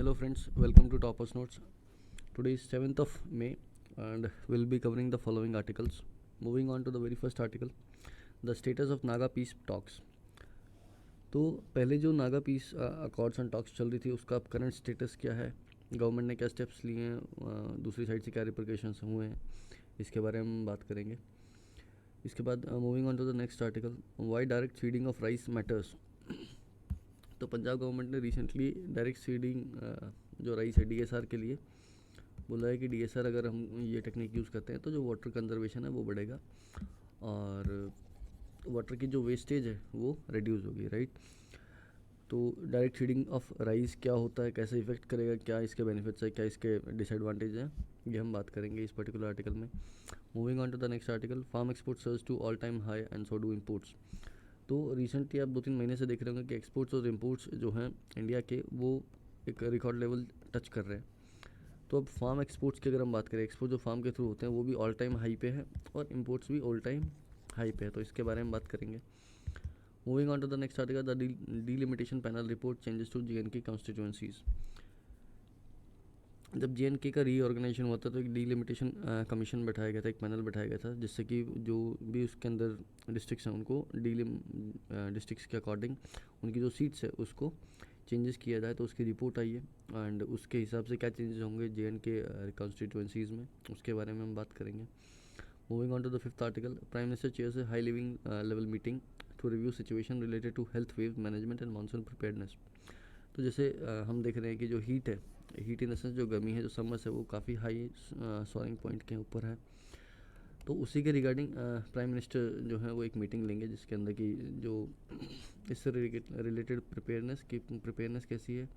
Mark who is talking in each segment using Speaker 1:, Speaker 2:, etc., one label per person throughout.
Speaker 1: Hello friends, welcome to Toppers Notes. Today is 7th of May and we'll be covering the following articles. Moving on to the very first article, the status of Naga peace talks. तो पहले जो Naga peace accords and talks चल रही थी उसका अब current status क्या है, गवर्नमेंट ने क्या स्टेप्स लिए हैं, दूसरी साइड से क्या रिप्रिकॉशंस हुए हैं, इसके बारे में हम बात करेंगे. इसके बाद moving on to the next article, why direct feeding of rice matters. तो पंजाब गवर्नमेंट ने रिसेंटली डायरेक्ट सीडिंग जो राइस है डीएसआर के लिए बोला है कि डीएसआर अगर हम ये टेक्निक यूज़ करते हैं तो जो वाटर कंजर्वेशन है वो बढ़ेगा और वाटर की जो वेस्टेज है वो रिड्यूस होगी, राइट. तो डायरेक्ट फीडिंग ऑफ राइस क्या होता है, कैसे इफेक्ट करेगा, क्या इसके बेनिफिट्स है, क्या इसके डिसएडवांटेज हैं, ये हम बात करेंगे इस पर्टिकुलर आर्टिकल में. Moving on to the next article, farm export surge to all time high and so do imports. तो रिसेंटली आप 2-3 महीने से देख रहे होंगे कि एक्सपोर्ट्स और इम्पोर्ट्स जो हैं इंडिया के वो एक रिकॉर्ड लेवल टच कर रहे हैं. तो अब फार्म एक्सपोर्ट्स की अगर हम बात करें, एक्सपोर्ट जो फार्म के थ्रू होते हैं वो भी ऑल टाइम हाई पे है और इम्पोर्ट्स भी ऑल टाइम हाई पे है, तो इसके बारे में बात करेंगे. Moving on to the next article, the delimitation panel report changes to JNK constituencies. जब जेएनके का रीऑर्गेनाइजेशन हुआ था तो एक डीलिमिटेशन कमीशन बैठाया गया था, एक पैनल बैठाया गया था जिससे कि जो भी उसके अंदर डिस्ट्रिक्ट्स हैं उनको डिस्ट्रिक्ट्स के अकॉर्डिंग उनकी जो सीट्स है उसको चेंजेस किया जाए, तो उसकी रिपोर्ट आई है एंड उसके हिसाब से क्या चेंजेस होंगे जेएनके कॉन्स्टिट्यूएंसीज़ में, उसके बारे में हम बात करेंगे. Moving on to the fifth article, prime minister chairs a high living level meeting to review situation related to heat wave management and monsoon preparedness. तो जैसे हम देख रहे हैं कि जो हीट है, हीट इन द सेंस जो गर्मी है, जो समर्स है वो काफ़ी हाई सॉइंग पॉइंट के ऊपर है. तो उसी के रिगार्डिंग प्राइम मिनिस्टर जो है वो एक मीटिंग लेंगे जिसके अंदर की जो इससे रिलेटेड प्रिपेयरनेस कैसी है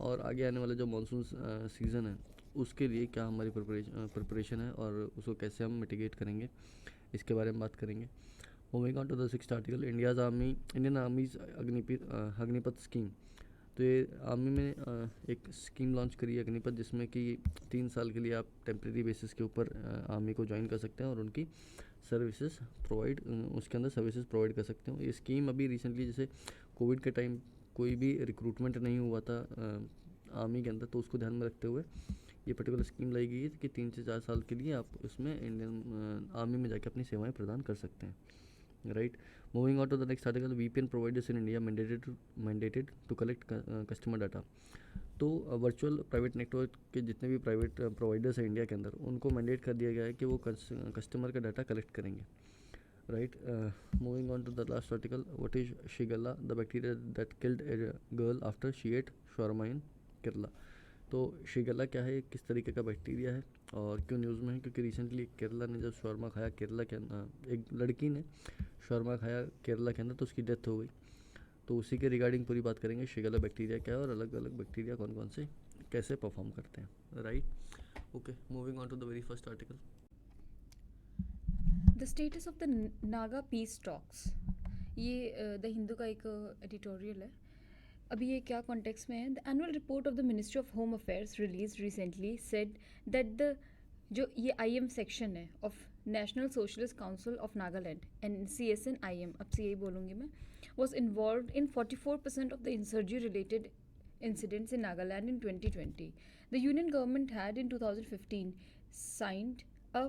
Speaker 1: और आगे आने वाला जो मानसून सीज़न है उसके लिए क्या हमारी प्रिपरेशन है और उसको कैसे हम मिटिगेट करेंगे, इसके बारे में बात करेंगे. Moving on to the sixth article, Indian army's Agnipath scheme. तो ये आर्मी में एक स्कीम लॉन्च करी है अग्निपथ, जिसमें कि 3 साल के लिए आप टेम्प्रेरी बेसिस के ऊपर आर्मी को ज्वाइन कर सकते हैं और उनकी सर्विसेज प्रोवाइड उसके अंदर सर्विसेज प्रोवाइड कर सकते हो. ये स्कीम अभी रिसेंटली जैसे कोविड के टाइम कोई भी रिक्रूटमेंट नहीं हुआ था आर्मी के अंदर, तो उसको ध्यान में रखते हुए ये पर्टिकुलर स्कीम लाई गई है कि 3 से 4 साल के लिए आप उसमें इंडियन आर्मी में जाकर अपनी सेवाएँ प्रदान कर सकते हैं, right. Moving on to the next article, VPN providers in India mandated to collect customer data. तो वर्चुअल प्राइवेट नेटवर्क के जितने भी प्राइवेट प्रोवाइडर्स हैं इंडिया के अंदर उनको मैंडेट कर दिया गया है कि वो कस्टमर का डाटा कलेक्ट करेंगे, right. Moving on to the last article, what is shigella, the bacteria that killed a girl after she ate shawarma in Kerala. तो शिगेल्ला क्या है, किस तरीके का बैक्टीरिया है और क्यों न्यूज़ में है, क्योंकि रिसेंटली केरला ने जब शॉर्मा खाया, केरला के एक लड़की ने शॉर्मा खाया केरला के अंदर तो उसकी डेथ हो गई. तो उसी के रिगार्डिंग पूरी बात करेंगे, शिगेल्ला बैक्टीरिया क्या है और अलग अलग बैक्टीरिया कौन कौन से कैसे परफॉर्म करते हैं, right. Okay, moving on to the very first article,
Speaker 2: the status of the Naga peace talks. ये द हिंदू का एक एडिटोरियल है. अभी ये क्या कॉन्टेक्स्ट में है. The annual report of the ministry of home affairs release recently said that the जो ये IM सेक्शन है of national socialist council of Nagaland NCSN IM, अब से यही बोलूँगी मैं, was involve in 44% of the insurgency related incidents in Nagaland in 2020. The union government had in 2015 signed a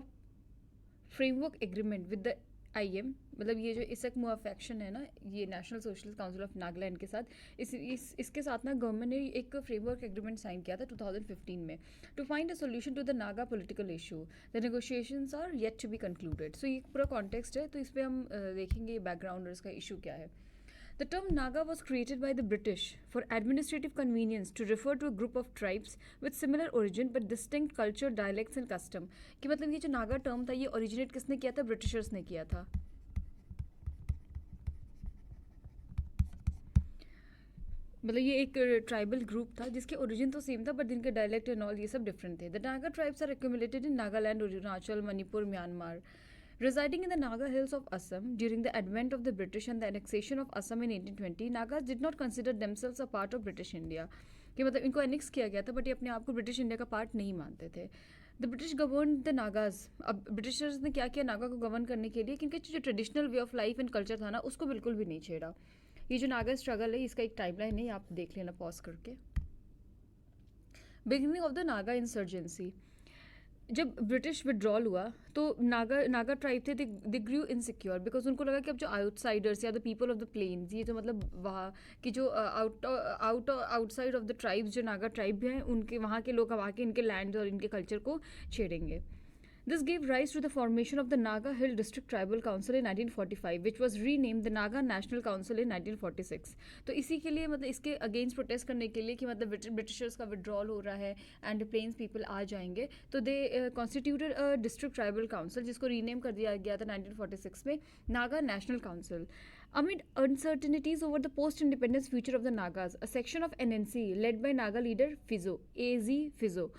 Speaker 2: framework agreement with the IM, मतलब ये जो इसक मुआफेक्शन है ना, ये national socialist council of Nagaland के साथ इसके साथ ना गवर्नमेंट ने एक फ्रेमवर्क एग्रीमेंट साइन किया था 2015 में to find a solution to the Naga political issue. The negotiations are yet to be concluded. So ये पूरा कॉन्टेक्स्ट है, तो इस पर हम देखेंगे बैकग्राउंड और इसका इशू क्या है. The term Naga was created by the British for administrative convenience to refer to a group of tribes with similar origin but distinct culture, dialects and custom. कि मतलब ये जो नागा टर्म था ये ओरिजिनेट किसने किया था, ब्रिटिशर्स ने किया था. मतलब ये एक ट्राइबल ग्रुप था जिसके ओरिजिन तो सेम था बट जिनके डायलेक्ट एंड ऑल ये सब डिफरेंट थे. The Naga tribes are accumulated in Nagaland, Arunachal, Manipur, Myanmar. Residing in the Naga hills of Assam during the advent of the British and the annexation of Assam in 1820, Nagas did not consider themselves a part of British India. कि मतलब इनको annex किया गया था but ये अपने आप को ब्रिटिश इंडिया का पार्ट नहीं मानते थे. The British govern the Nagas. अब ब्रिटिशर्स ने क्या किया नागा को गवर्न करने के लिए, क्योंकि जो traditional way of life and culture था ना उसको बिल्कुल भी नहीं छेड़ा. ये जो नागा स्ट्रगल है इसका एक टाइमलाइन है, आप देख लेना पॉज करके. Beginning of the Naga insurgency. जब ब्रिटिश विड्रॉल हुआ तो नागा ट्राइब थे, दे ग्रू इनसिक्योर बिकॉज उनको लगा कि अब जो आउटसाइडर्स या the people of the plains, ये जो मतलब वहाँ की जो आउटसाइड ऑफ द ट्राइब्स जो नागा ट्राइब हैं, उनके वहाँ के लोग वहाँ के इनके लैंड और इनके कल्चर को छेड़ेंगे। This gave rise to the formation of the Naga Hill District Tribal Council in 1945, which was renamed the Naga National Council in 1946. तो इसी के लिए मतलब इसके अगेंस्ट प्रोटेस्ट करने के लिए कि मतलब ब्रिटिशर्स का विड्रॉल हो रहा है एंड प्लेन्स पीपल आ जाएंगे, तो they constituted a district tribal council जिसको रीनेम कर दिया गया था 1946 में Naga national council. Amid uncertainties over the post-independence future of the Nagas, a section of NNC led by Naga leader Fizo, A.Z. Fizo,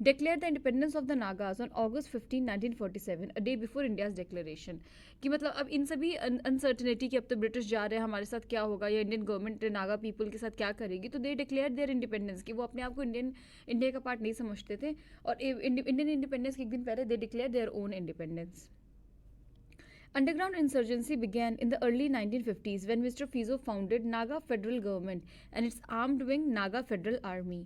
Speaker 2: declared the independence of the Nagas on August 15, 1947, a day before India's declaration. कि मतलब अब इन सभी uncertainty कि अब तो British जा रहे हैं, हमारे साथ क्या होगा या इंडियन गवर्नमेंट नागा पीपल के साथ क्या करेगी, तो दे डिक्लेयर देयर इंडिपेंडेंस कि वो अपने आप को इंडिया का पार्ट नहीं समझते थे, और इंडियन इंडिपेंडेंस के एक दिन पहले they declare their own independence. Underground insurgency began in the early 1950s when Mr. Fizo founded Naga Federal Government and its armed wing Naga Federal Army.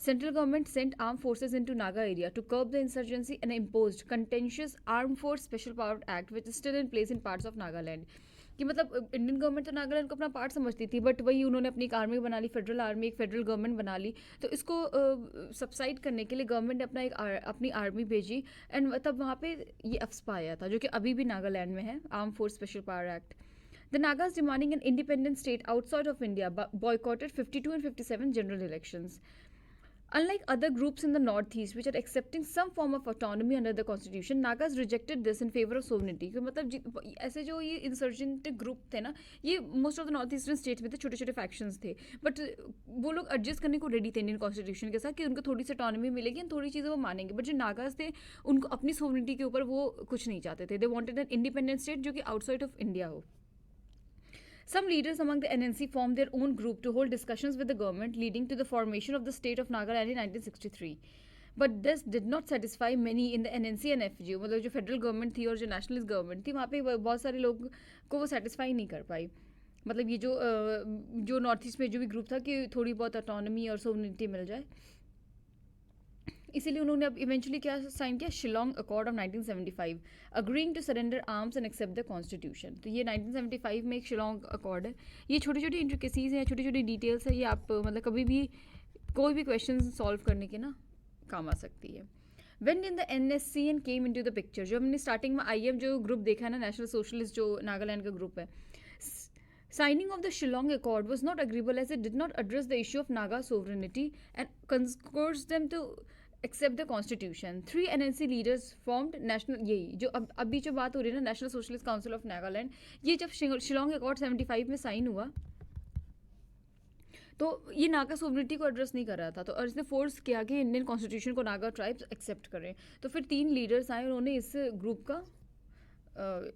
Speaker 2: Central government sent armed forces into Naga area to curb the insurgency and imposed contentious Armed Force Special Power Act, which is still in place in parts of Nagaland. कि मतलब Indian government तो नागालैंड को अपना part समझती थी, but वही उन्होंने अपनी एक आर्मी बना ली, फेडरल आर्मी, एक फेडरल गवर्नमेंट बना ली. तो इसको सबसाइड करने के लिए गवर्नमेंट ने अपनी आर्मी भेजी, एंड तब वहाँ पे ये अफ्स्पा आया था जो कि अभी भी नागालैंड में है, arm force special power act. The Nagas, demanding an independent state outside of India, boycotted 52 and 57 general elections. Unlike other groups in the northeast which are accepting some form of autonomy under the constitution, Nagas rejected this in favor of sovereignty. मतलब ऐसे जो ये insurgent group थे ना, ये most of the north eastern states में थे, छोटे छोटे फैक्शंस थे, बट वो लोग एडजस्ट करने को रेडी थे इंडियन कॉन्स्टिट्यूशन के साथ कि उनको थोड़ी सी ऑटोनॉमी मिलेगी और थोड़ी चीज़ें वो मानेंगे. बट जो नागाज थे उनको अपनी सोवरेनिटी के ऊपर वो कुछ नहीं चाहते थे. They wanted an independent state जो कि आउटसाइड ऑफ इंडिया हो. Some leaders among the NNC formed their own group to hold discussions with the government, leading to the formation of the state of Nagaland in 1963. But this did not satisfy many in the NNC and FGO. मतलब जो federal government थी और जो nationalist government थी, वहाँ पे बहुत सारे लोग को वो सेटिस्फाई नहीं कर पाई. मतलब ये जो नॉर्थ ईस्ट में जो भी ग्रुप था कि थोड़ी बहुत ऑटोनॉमी और सोवरेनिटी मिल जाए, इसीलिए उन्होंने अब इवेंचुअली क्या साइन किया, Shillong accord of 1975, agreeing to surrender arms and accept the constitution. तो ये 1975 में एक शिलोंग अकॉर्ड है. ये छोटी छोटी इंट्रिकेसीज हैं, छोटी छोटी डिटेल्स है, ये आप मतलब कभी भी कोई भी क्वेश्चन सॉल्व करने के ना काम आ सकती है. When did the NSCN came into the picture? जो हमने स्टार्टिंग में IM जो ग्रुप देखा है ना, नेशनल सोशलिस्ट जो नागालैंड का ग्रुप है, signing of the Shillong Accord was not agreeable as it did not address the issue of Naga sovereignty and encouraged them to accept the constitution. 3 NNC leaders formed national, यही जो अभी जो बात हो रही है ना, national socialist council of Nagaland, ये जब शिलोंग अकॉर्ड 75 में साइन हुआ तो ये नागा सोवरेनिटी को एड्रेस नहीं कर रहा था, तो और इसने फोर्स किया कि इंडियन कॉन्स्टिट्यूशन को नागा ट्राइब्स एक्सेप्ट करें. तो फिर 3 लीडर्स आए, उन्होंने इस ग्रुप का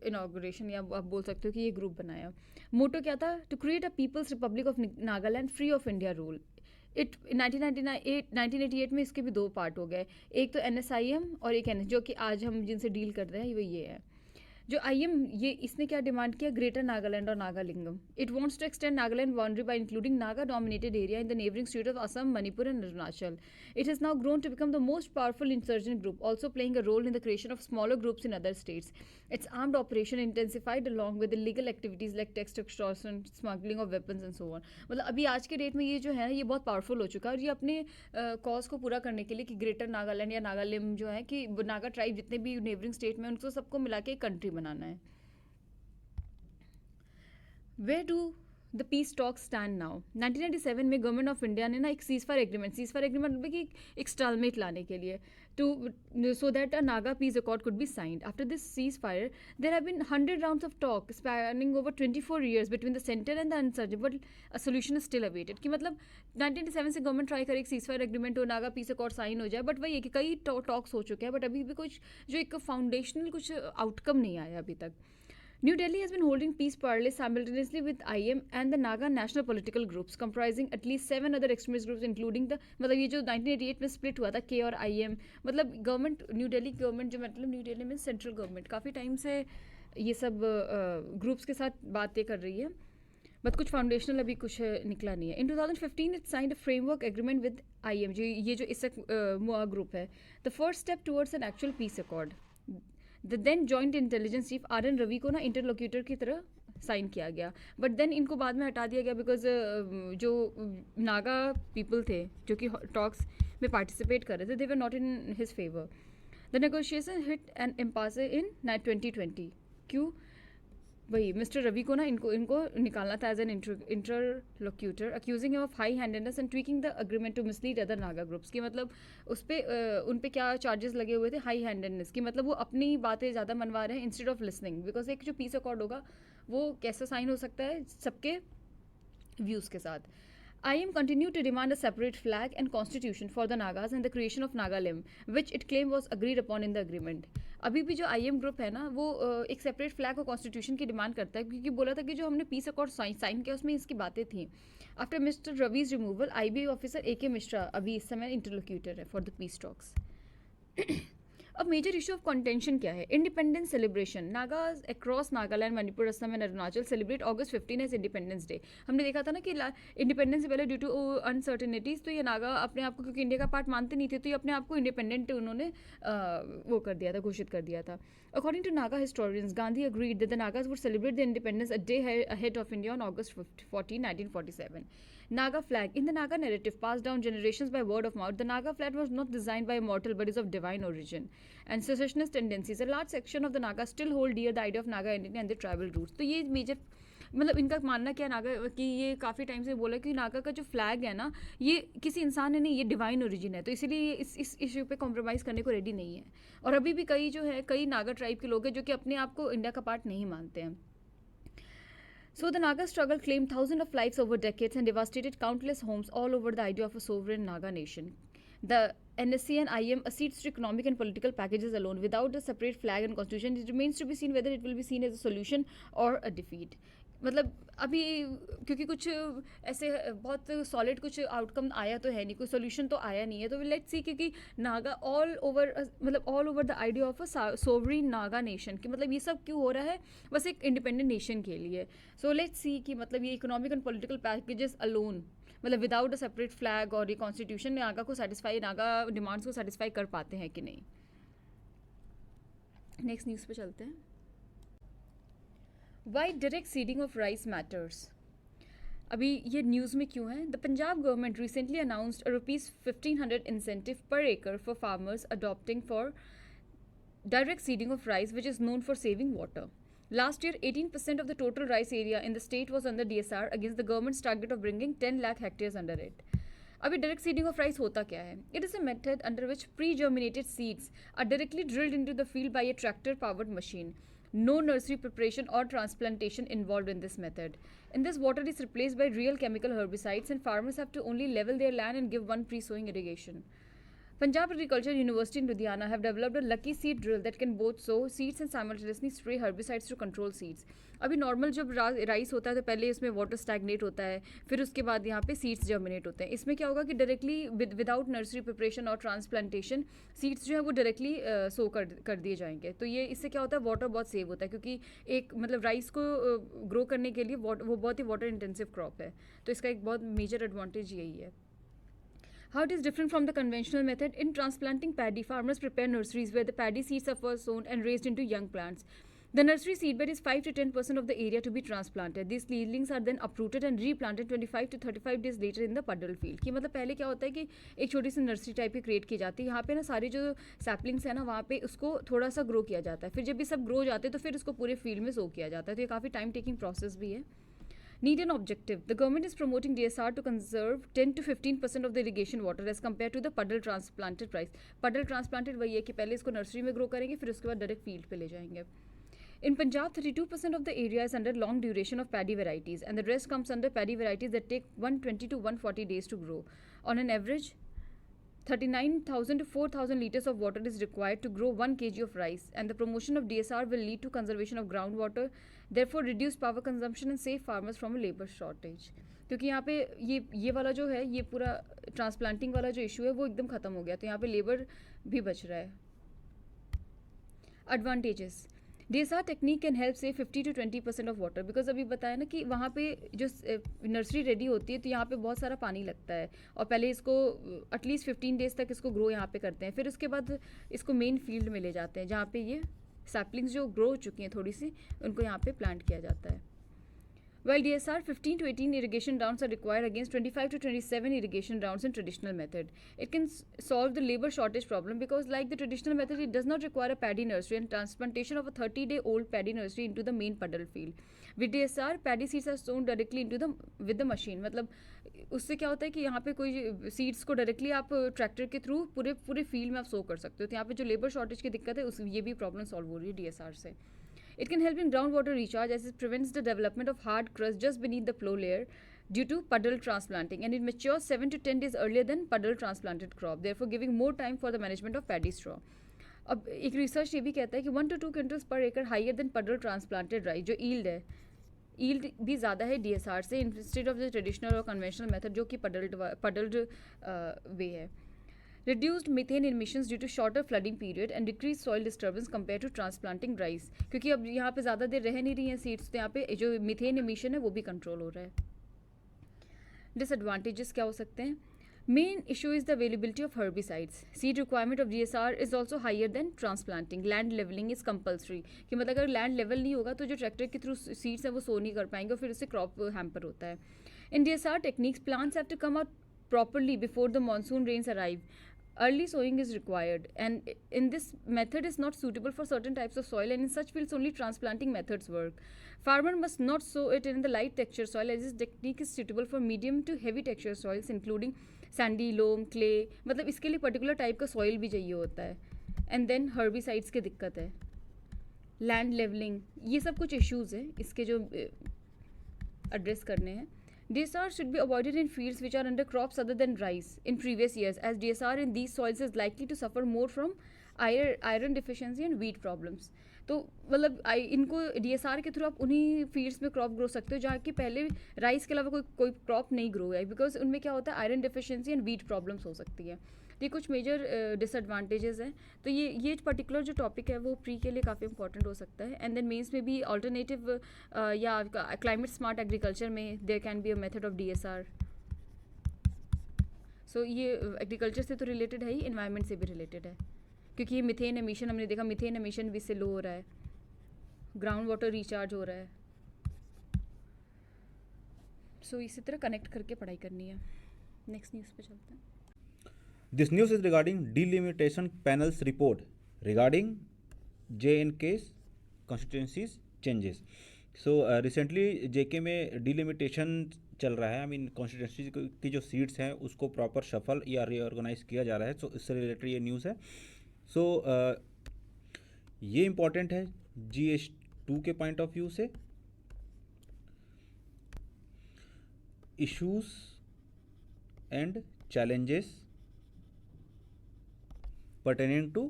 Speaker 2: इनाग्रेशन या आप बोल सकते हो कि ये ग्रुप बनाया. मोटो क्या था, to create a people's republic of Nagaland free of India rule. 1988 में इसके भी 2 पार्ट हो गए, एक तो NSIM और एक NS, जो कि आज हम जिनसे डील कर रहे हैं वो ये है. जो IM, ये इसने क्या डिमांड किया, ग्रेटर नागालैंड और Nagalim. It wants to extend Nagaland boundary by including Naga dominated area in the neighbouring state of Assam, Manipur and Arunachal. It has now grown to become the most powerful insurgent group, also playing a role in the creation of smaller groups in other states. Its armed operation intensified along with illegal activities like tax extortion, smuggling of weapons and so on. मतलब अभी आज के date में ये जो है ये बहुत पावरफुल हो चुका है, और ये अपने कॉज को पूरा करने के लिए कि ग्रेटर नागालैंड या नागालिम जो है कि नागा ट्राइब जितने भी नेबरिंग स्टेट में उनको सबको मिला के एक कंट्री बनाना है. Where do the peace talks stand now? 1997 में गवर्नमेंट ऑफ इंडिया ने ना एक सीजफायर एग्रीमेंट कि एक स्टालमेट लाने के लिए so that a Naga peace accord could be signed. After this ceasefire, there have been 100 rounds of talk spanning over 24 years between the center and the insurgent, but a solution is still awaited. कि मतलब 1997 से government try करे एक ceasefire agreement हो, Naga peace accord sign हो जाए, but वही है कि कई टॉक्स हो चुके हैं, बट अभी भी कुछ जो एक फाउंडेशनल कुछ आउटकम नहीं आया अभी तक. New Delhi has been holding peace parleys simultaneously with IM and the Naga national political groups, comprising at least 7 other extremist groups, including the मतलब ये जो 1988 में split हुआ था K और IM, मतलब गवर्नमेंट न्यू दिल्ली गवर्नमेंट जो मतलब न्यू दिल्ली में सेंट्रल गवर्नमेंट काफ़ी टाइम से ये सब ग्रुप्स के साथ बातें कर रही है. बट कुछ फाउंडेशनल अभी कुछ निकला नहीं है. In 2015 it signed a framework agreement with IM, जो ये जो इसक मुआ ग्रुप है, the first step towards an actual peace accord. The then joint intelligence chief RN Ravi को ना इंटरलोक्यूटर की तरह साइन किया गया, बट देन इनको बाद में हटा दिया गया बिकॉज जो नागा पीपल थे जो कि टॉक्स में पार्टिसिपेट कर रहे थे, they were not in his favour. The negotiation hit an impasse in 2020. क्यों? वही मिस्टर रवि को ना इनको निकालना था as an interlocutor, accusing of high handedness and tweaking the agreement to mislead other Naga groups. की मतलब उस पर उन पे क्या चार्जेस लगे हुए थे? हाई हैंडेडनेस की मतलब वो अपनी बातें ज़्यादा मनवा रहे हैं इंस्टेड ऑफ लिसनिंग. बिकॉज एक जो पीस अकॉर्ड होगा वो कैसे साइन हो सकता है? सबके व्यूज़ के साथ. IM continued to demand a separate flag and constitution for the Nagas and the creation of Naga Limb, which it claimed was agreed upon in the agreement. अभी भी जो IM ग्रुप है ना वो एक सेपरेट फ्लैग और constitution की demand करता है, क्योंकि बोला था कि जो हमने पीस अकॉर्ड साइन किया उसमें इसकी बातें थी. After Mr Ravi's removal, IB officer AK Mishra अभी इस समय इंटरलोक्यूटर है फॉर द पीस टॉक्स. अब मेजर इशू ऑफ कंटेंशन क्या है? Independence celebration. Nagas across Nagaland, Manipur, Assam and Arunachal celebrate August 15 as independence day. हमने देखा था ना कि इंडिपेंडेंस से पहले ड्यू टू अनसर्टेनिटीज तो ये नागा अपने आप को, क्योंकि इंडिया का पार्ट मानते नहीं थे, तो ये अपने आप को इंडिपेंडेंट उन्होंने वो कर दिया था, घोषित कर दिया था. According to Naga historians, Gandhi agreed that the Nagas would celebrate their independence a day ahead of India on August 14, 1947. Naga flag. In the Naga narrative passed down generations by word of mouth, the Naga flag was not designed by a mortal but is of divine origin and secessionist tendencies. A large section of the Nagas still hold dear the idea of Naga identity and their tribal roots. तो ये major मतलब इनका मानना क्या नागा कि ये काफ़ी time से बोला कि नागा का जो फ्लैग है ना ये किसी इंसान ने नहीं, ये डिवाइन ओरिजिन है, तो इसीलिए इस इशू पे कॉम्प्रोमाइज़ करने को रेडी नहीं है. और अभी भी कई नागा ट्राइब के लोग हैं जो कि अपने आप को इंडिया का पार्ट नहीं मानते हैं. So the Naga struggle claimed thousands of lives over decades and devastated countless homes all over the idea of a sovereign Naga nation. The NSC and IM accedes to economic and political packages alone without a separate flag and constitution. It remains to be seen whether it will be seen as a solution or a defeat. मतलब अभी क्योंकि कुछ ऐसे बहुत solid कुछ outcome आया तो है नहीं, कोई सोल्यूशन तो आया नहीं है, तो लेट्स सी. क्योंकि Naga all over the idea of a sovereign Naga nation कि मतलब ये सब क्यों हो रहा है? बस एक इंडिपेंडेंट नेशन के लिए. सो लेट्स सी कि मतलब ये economic and political packages alone, मतलब विदाउट अ सेपरेट फ्लैग और ये कॉन्स्टिट्यूशन में नागा डिमांड्स को सेटिस्फाई कर पाते हैं कि नहीं. नेक्स्ट न्यूज़ पे चलते हैं. Why direct seeding of rice matters? अभी ये न्यूज़ में क्यों है? The Punjab government recently announced a ₹1,500 incentive per acre for farmers adopting for direct seeding of rice, which is known for saving water. Last year, 18% of the total rice area in the state was under DSR against the government's target of bringing 10 lakh hectares under it. अभी direct seeding of rice होता क्या है? It is a method under which pre germinated seeds are directly drilled into the field by a tractor powered machine. No nursery preparation or transplantation involved in this method. In this, water is replaced by real chemical herbicides and farmers have to only level their land and give one pre-sowing irrigation. Punjab Agriculture University in Ludhiana have developed a lucky seed drill that can both sow seeds and simultaneously spray herbicides to control seeds. अभी normal जब rice होता है तो पहले इसमें water stagnate होता है, फिर उसके बाद यहाँ पे सीड्स जर्मिनेट होते हैं. इसमें क्या होगा कि डायरेक्टली विदाउट नर्सरी प्रिपरेशन और ट्रांसप्लांटेशन सीड्स जो है वो डायरेक्टली सो कर दिए जाएंगे. तो ये इससे क्या होता है, वाटर बहुत सेव होता है, क्योंकि एक मतलब राइस को ग्रो करने के लिए वो बहुत ही वाटर इंटेंसिव क्रॉप है, तो इसका एक बहुत मेजर एडवांटेज यही है. How it is different from the conventional method? In transplanting paddy, farmers prepare nurseries where the paddy seeds are first sown and raised into young plants. The nursery seedbed is 5 to 10% of the area to be transplanted. These seedlings are then uprooted and replanted 25 to 35 days later in the puddle field. कि मतलब पहले क्या होता है कि एक छोटी सी nursery type की क्रिएट की जाती है, यहाँ पे ना सारी जो सैपलिंग्स है ना वहाँ पे उसको थोड़ा सा ग्रो किया जाता है, फिर जब ये सब ग्रो जाते हैं तो फिर उसको पूरे फील्ड में सो किया जाता है, तो ये काफ़ी टाइम टेकिंग प्रोसेस भी है. Need and objective. The government is promoting DSR to conserve 10 to 15% of the irrigation water as compared to the puddle transplanted price. Puddle transplanted वही है कि पहले इसको नर्सरी में ग्रो करेंगे फिर उसके बाद डायरेक्ट फील्ड पे ले जाएंगे. In Punjab, 32% of the area is under long duration of paddy varieties and the rest comes under paddy varieties that take 120 to 140 days to grow. On an average, 39,000 to 4,000 liters of water is required to grow 1 kg of rice, and the promotion of DSR will lead to conservation of groundwater, therefore reduce power consumption and save farmers from a labor shortage. क्योंकि यहाँ पे ये वाला जो है, ये पूरा transplanting वाला जो इशू है वो एकदम ख़त्म हो गया, तो यहाँ पे लेबर भी बच रहा है. Advantages. DSR technique can help से 50 to 20% ऑफ वाटर, बिकॉज अभी बताया ना कि वहाँ पे जो नर्सरी रेडी होती है तो यहाँ पे बहुत सारा पानी लगता है, और पहले इसको एटलीस्ट 15 डेज तक इसको ग्रो यहाँ पे करते हैं, फिर उसके बाद इसको मेन फील्ड में ले जाते हैं जहाँ पे ये सैपलिंग्स जो ग्रो हो चुकी हैं थोड़ी सी, उनको यहाँ पे प्लांट किया जाता है. While DSR 15 to 18 irrigation rounds are required against 25 to 27 irrigation rounds in traditional method, it can solve the labor shortage problem, because like the traditional method, it does not require a paddy nursery and transplantation of a 30-day-old paddy nursery into the main puddle field. With DSR, paddy seeds are sown directly into the with the machine. मतलब उससे क्या होता है कि यहाँ पे कोई seeds को डायरेक्टली आप ट्रैक्टर के थ्रू पूरे पूरे फील्ड में आप सो कर सकते हो, तो यहाँ पे जो लेबर शॉर्टेज की दिक्कत है उस ये भी प्रॉब्लम सॉल्व हो रही है DSR से. It can help in groundwater recharge as it prevents the development of hard crust just beneath the flow layer due to puddle transplanting, and it matures 7 to 10 days earlier than puddle transplanted crop, therefore giving more time for the management of paddy straw. अब एक research ये भी कहता है कि 1 to 2 quintals पर एकड़ higher then पडल ट्रांसप्लांटेड राइस, जो ईल्ड है, ईल्ड भी ज़्यादा है DSR से इंस्टेड ऑफ द ट्रेडिशनल और कन्वेंशनल मेथड जो कि पडल्ड वे है. Reduced methane emissions due to shorter flooding period and decreased soil disturbance compared to transplanting rice, क्योंकि अब यहाँ पे ज़्यादा देर रह नहीं रही हैं सीड्स, तो यहाँ पे जो मीथेन emission है वो भी कंट्रोल हो रहा है. Disadvantages क्या हो सकते हैं? Main issue is the availability of herbicides. Seed requirement of DSR is also higher than transplanting. Land leveling is compulsory. कि मतलब अगर लैंड लेवल नहीं होगा तो जो ट्रैक्टर के थ्रू सीड्स है वो सो नहीं कर पाएंगे और फिर उससे क्रॉप हैम्पर होता है. In DSR techniques, plants have to come out properly before the monsoon rains arrive. Early sowing is required, and in this method is not suitable for certain types of soil, and in such fields only transplanting methods work. Farmer must not sow it in the light texture soil, as this technique is suitable for medium to heavy texture soils including sandy, loam, clay. मतलब इसके लिए particular type का soil भी चाहिए होता है. And then herbicides की दिक्कत है, लैंड लेवलिंग, ये सब कुछ इश्यूज हैं इसके जो एड्रेस करने हैं. DSR should be avoided in fields which are under crops other than rice in previous years, as DSR in these soils is likely to suffer more from iron deficiency and weed problems. तो मतलब इनको DSR के through आप उन्हीं fields में crop grow सकते हो जहाँ की पहले राइस के अलावा कोई क्रॉप नहीं ग्रो है, बिकॉज उनमें क्या होता है iron deficiency and wheat problems हो सकती है. ये कुछ मेजर डिसएडवांटेजेस हैं. तो ये पर्टिकुलर जो टॉपिक है वो प्री के लिए काफ़ी इंपॉर्टेंट हो सकता है. एंड देन मेंस में भी अल्टरनेटिव या क्लाइमेट स्मार्ट एग्रीकल्चर में there can be a method of DSR. So ये एग्रीकल्चर से तो रिलेटेड है ही, इन्वायरमेंट से भी रिलेटेड है, क्योंकि ये मिथेन एमिशन हमने देखा, मिथेन एमिशन भी इससे लो हो रहा है, ग्राउंड वाटर रिचार्ज हो रहा है. सो इसी तरह कनेक्ट करके पढ़ाई करनी है. नेक्स्ट न्यूज़ पे चलते हैं.
Speaker 3: This news is regarding delimitation panel's report regarding J&K's constituencies changes. So recently JK में delimitation चल रहा है. I mean constituencies की जो सीट्स हैं उसको प्रॉपर शफल या रीऑर्गेनाइज किया जा रहा है. सो इससे रिलेटेड ये न्यूज़ है. सो ये इम्पॉर्टेंट है GS2 के पॉइंट ऑफ व्यू से. Issues and challenges pertaining to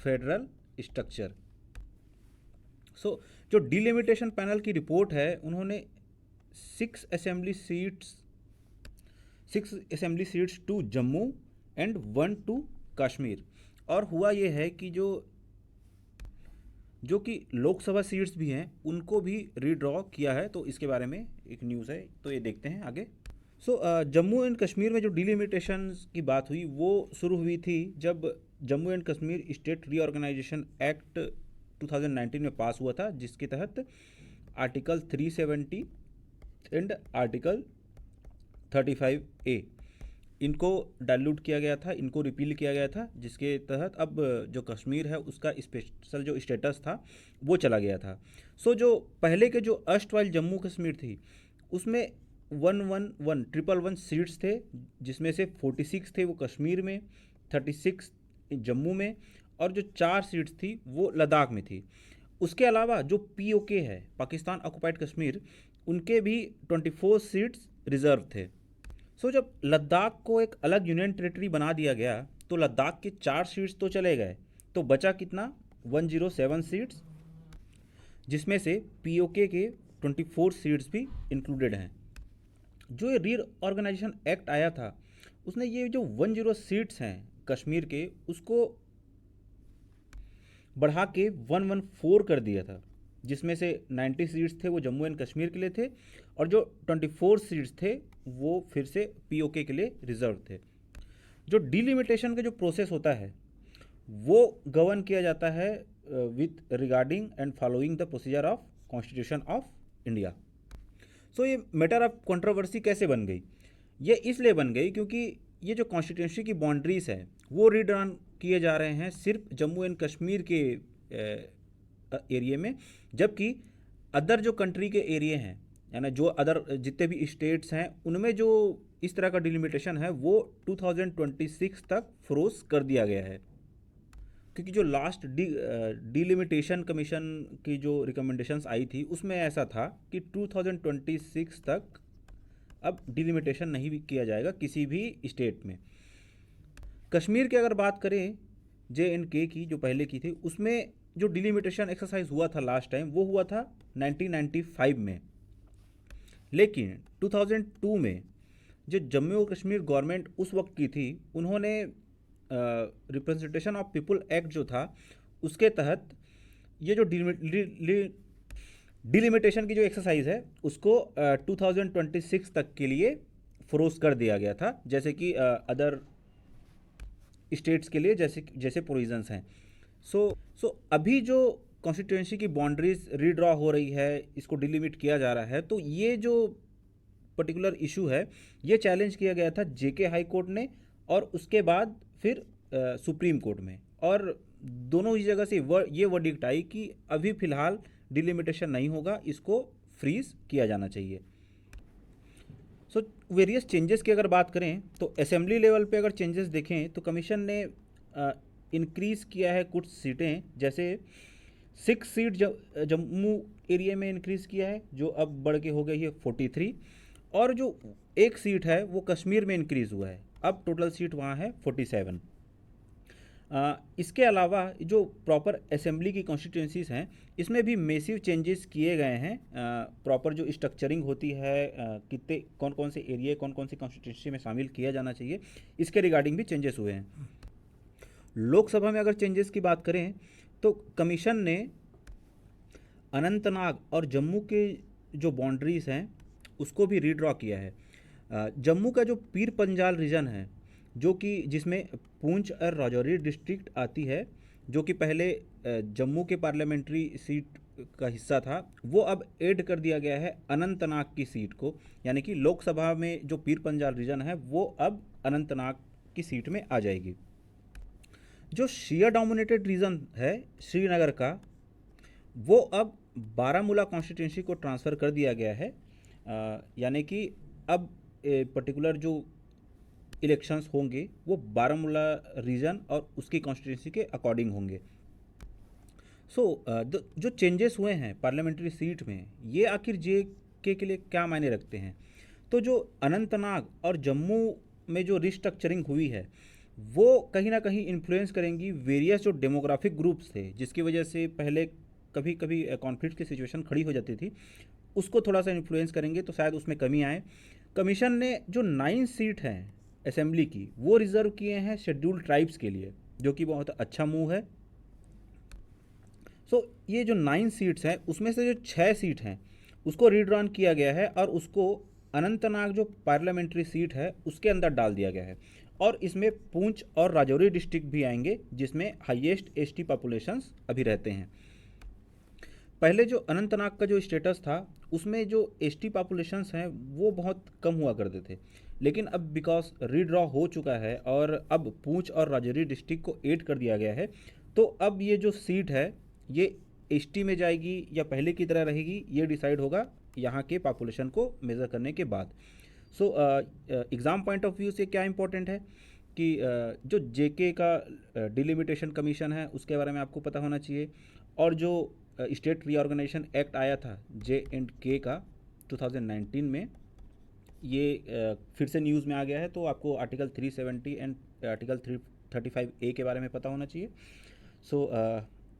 Speaker 3: federal structure. So जो डिलिमिटेशन पैनल की रिपोर्ट है उन्होंने 6 assembly seats to Jammu and 1 to Kashmir. और हुआ ये है कि जो कि लोकसभा सीट्स भी हैं उनको भी रीड्रॉ किया है. तो इसके बारे में एक न्यूज़ है, तो ये देखते हैं आगे. सो जम्मू एंड कश्मीर में जो डिलिमिटेशन की बात हुई वो शुरू हुई थी जब Jammu and Kashmir state reorganisation act 2019 में पास हुआ था, जिसके तहत आर्टिकल 370 एंड आर्टिकल 35A इनको डाइल्यूट किया गया था, इनको रिपील किया गया था, जिसके तहत अब जो कश्मीर है उसका स्पेशल जो स्टेटस था वो चला गया था. सो जो पहले के जो अर्स्टवाइल जम्मू कश्मीर थी उसमें 111 सीट्स थे, जिसमें से 46 थे वो कश्मीर में, 36 जम्मू में, और जो 4 सीट्स थी वो लद्दाख में थी. उसके अलावा जो POK है, पाकिस्तान ऑक्युपाइड कश्मीर, उनके भी 24 सीट्स रिजर्व थे. सो जब लद्दाख को एक अलग यूनियन टेरिटरी बना दिया गया तो लद्दाख के 4 सीट्स तो चले गए, तो बचा कितना 107 सीट्स, जिसमें से POK के 24 सीट्स भी इंक्लूडेड हैं. जो ये रीऑर्गेनाइजेशन एक्ट आया था उसने ये जो 10 सीट्स हैं कश्मीर के बढ़ा के 114 कर दिया था, जिसमें से 90 सीट्स थे वो जम्मू एंड कश्मीर के लिए थे और जो 24 सीट्स थे वो फिर से पीओके के लिए रिजर्व थे। जो डिलिमिटेशन का जो प्रोसेस होता है वो गवर्न किया जाता है with regarding and following the procedure of constitution of India. So ये मैटर ऑफ कंट्रोवर्सी कैसे बन गई? ये इसलिए बन गई क्योंकि ये जो कॉन्स्टिट्यूंसी की बाउंड्रीज है वो रीड्रॉन किए जा रहे हैं सिर्फ जम्मू एंड कश्मीर के एरिए में, जबकि अदर जो कंट्री के एरिए हैं यानी जो अदर जितने भी स्टेट्स हैं उनमें जो इस तरह का डिलिमिटेशन है वो 2026 तक फ्रोज कर दिया गया है। क्योंकि जो लास्ट डिलिमिटेशन कमीशन की जो रिकमेंडेशंस आई थी उसमें ऐसा था कि 2026 तक अब डिलिमिटेशन नहीं भी किया जाएगा किसी भी स्टेट में। कश्मीर की अगर बात करें JNK की जो पहले की थी, उसमें जो डिलिमिटेशन एक्सरसाइज हुआ था लास्ट टाइम वो हुआ था 1995 में, लेकिन 2002 में जो जम्मू और कश्मीर गवर्नमेंट उस वक्त की थी उन्होंने रिप्रेजेंटेशन ऑफ पीपल एक्ट जो था उसके तहत ये जो डिलिमिटेशन की जो एक्सरसाइज है उसको 2026 तक के लिए फ्रोज कर दिया गया था, जैसे कि अदर स्टेट्स के लिए जैसे प्रोविजंस हैं। सो अभी जो कॉन्स्टिट्यूंसी की बाउंड्रीज रीड्रॉ हो रही है, इसको डिलिमिट किया जा रहा है, तो ये जो पर्टिकुलर इशू है ये चैलेंज किया गया था JK हाई कोर्ट ने और उसके बाद फिर सुप्रीम कोर्ट में, और दोनों ही जगह से ये वर्डिक्ट आई कि अभी फ़िलहाल डिलिमिटेशन नहीं होगा, इसको फ्रीज किया जाना चाहिए। सो वेरियस चेंजेस की अगर बात करें तो असेंबली लेवल पे अगर चेंजेस देखें तो कमीशन ने इंक्रीज़ किया है कुछ सीटें, जैसे 6 सीट जम्मू एरिया में इंक्रीज़ किया है जो अब बढ़ के हो गई है 43, और जो एक सीट है वो कश्मीर में इंक्रीज़ हुआ है, अब टोटल सीट वहाँ है 47। इसके अलावा जो प्रॉपर असेंबली की कॉन्स्टिट्यूंसीज़ हैं इसमें भी मेसिव चेंजेस किए गए हैं। प्रॉपर जो स्ट्रक्चरिंग होती है कितने कौन कौन से एरिया कौन कौन सी कॉन्स्टिट्यूंसी में शामिल किया जाना चाहिए, इसके रिगार्डिंग भी चेंजेस हुए हैं। लोकसभा में अगर चेंजेस की बात करें तो कमीशन ने अनंतनाग और जम्मू के जो बाउंड्रीज़ हैं उसको भी रीड्रॉ किया है। जम्मू का जो पीर पंजाल रीजन है जो कि जिसमें पूंछ और राजौरी डिस्ट्रिक्ट आती है, जो कि पहले जम्मू के पार्लियामेंट्री सीट का हिस्सा था, वो अब ऐड कर दिया गया है अनंतनाग की सीट को, यानी कि लोकसभा में जो पीर पंजाल रीजन है वो अब अनंतनाग की सीट में आ जाएगी। जो शिया डोमिनेटेड रीजन है श्रीनगर का, वो अब बारामूला कॉन्स्टिट्यूंसी को ट्रांसफ़र कर दिया गया है, यानी कि अब पर्टिकुलर जो इलेक्शंस होंगे वो बारामूला रीजन और उसकी कॉन्स्टिट्यूंसी के अकॉर्डिंग होंगे। जो चेंजेस हुए हैं पार्लियामेंट्री सीट में ये आखिर JK के लिए क्या मायने रखते हैं? तो जो अनंतनाग और जम्मू में जो रिस्ट्रक्चरिंग हुई है वो कहीं ना कहीं इन्फ्लुएंस करेंगी वेरियस जो डेमोग्राफिक ग्रुप्स थे, जिसकी वजह से पहले कभी कभी कॉन्फ्लिक्ट की सिचुएशन खड़ी हो जाती थी, उसको थोड़ा सा इन्फ्लुएंस करेंगे, तो शायद उसमें कमी आए। कमीशन ने जो 9 सीट हैं असेंबली की वो रिज़र्व किए हैं शेड्यूल्ड ट्राइब्स के लिए, जो कि बहुत अच्छा मूव है। ये जो 9 सीट्स हैं उसमें से जो 6 सीट हैं उसको रीड्रॉन किया गया है और उसको अनंतनाग जो पार्लियामेंट्री सीट है उसके अंदर डाल दिया गया है, और इसमें पूंछ और राजौरी डिस्ट्रिक्ट भी आएंगे जिसमें हाईएस्ट ST पॉपुलेशंस अभी रहते हैं। पहले जो अनंतनाग का जो स्टेटस था उसमें जो ST पॉपुलेशंस हैं वो बहुत कम हुआ करते थे, लेकिन अब बिकॉज रीड्रॉ हो चुका है और अब पूंछ और राजौरी डिस्ट्रिक्ट को ऐड कर दिया गया है, तो अब ये जो सीट है ये ST में जाएगी या पहले की तरह रहेगी, ये डिसाइड होगा यहाँ के पॉपुलेशन को मेज़र करने के बाद। एग्ज़ाम पॉइंट ऑफ व्यू से क्या इंपॉर्टेंट है कि जो JK का डिलिमिटेशन कमीशन है उसके बारे में आपको पता होना चाहिए, और जो स्टेट रीऑर्गेनाइजेशन एक्ट आया था J&K का 2019 में, ये फिर से न्यूज़ में आ गया है, तो आपको आर्टिकल 370 एंड आर्टिकल 335A के बारे में पता होना चाहिए।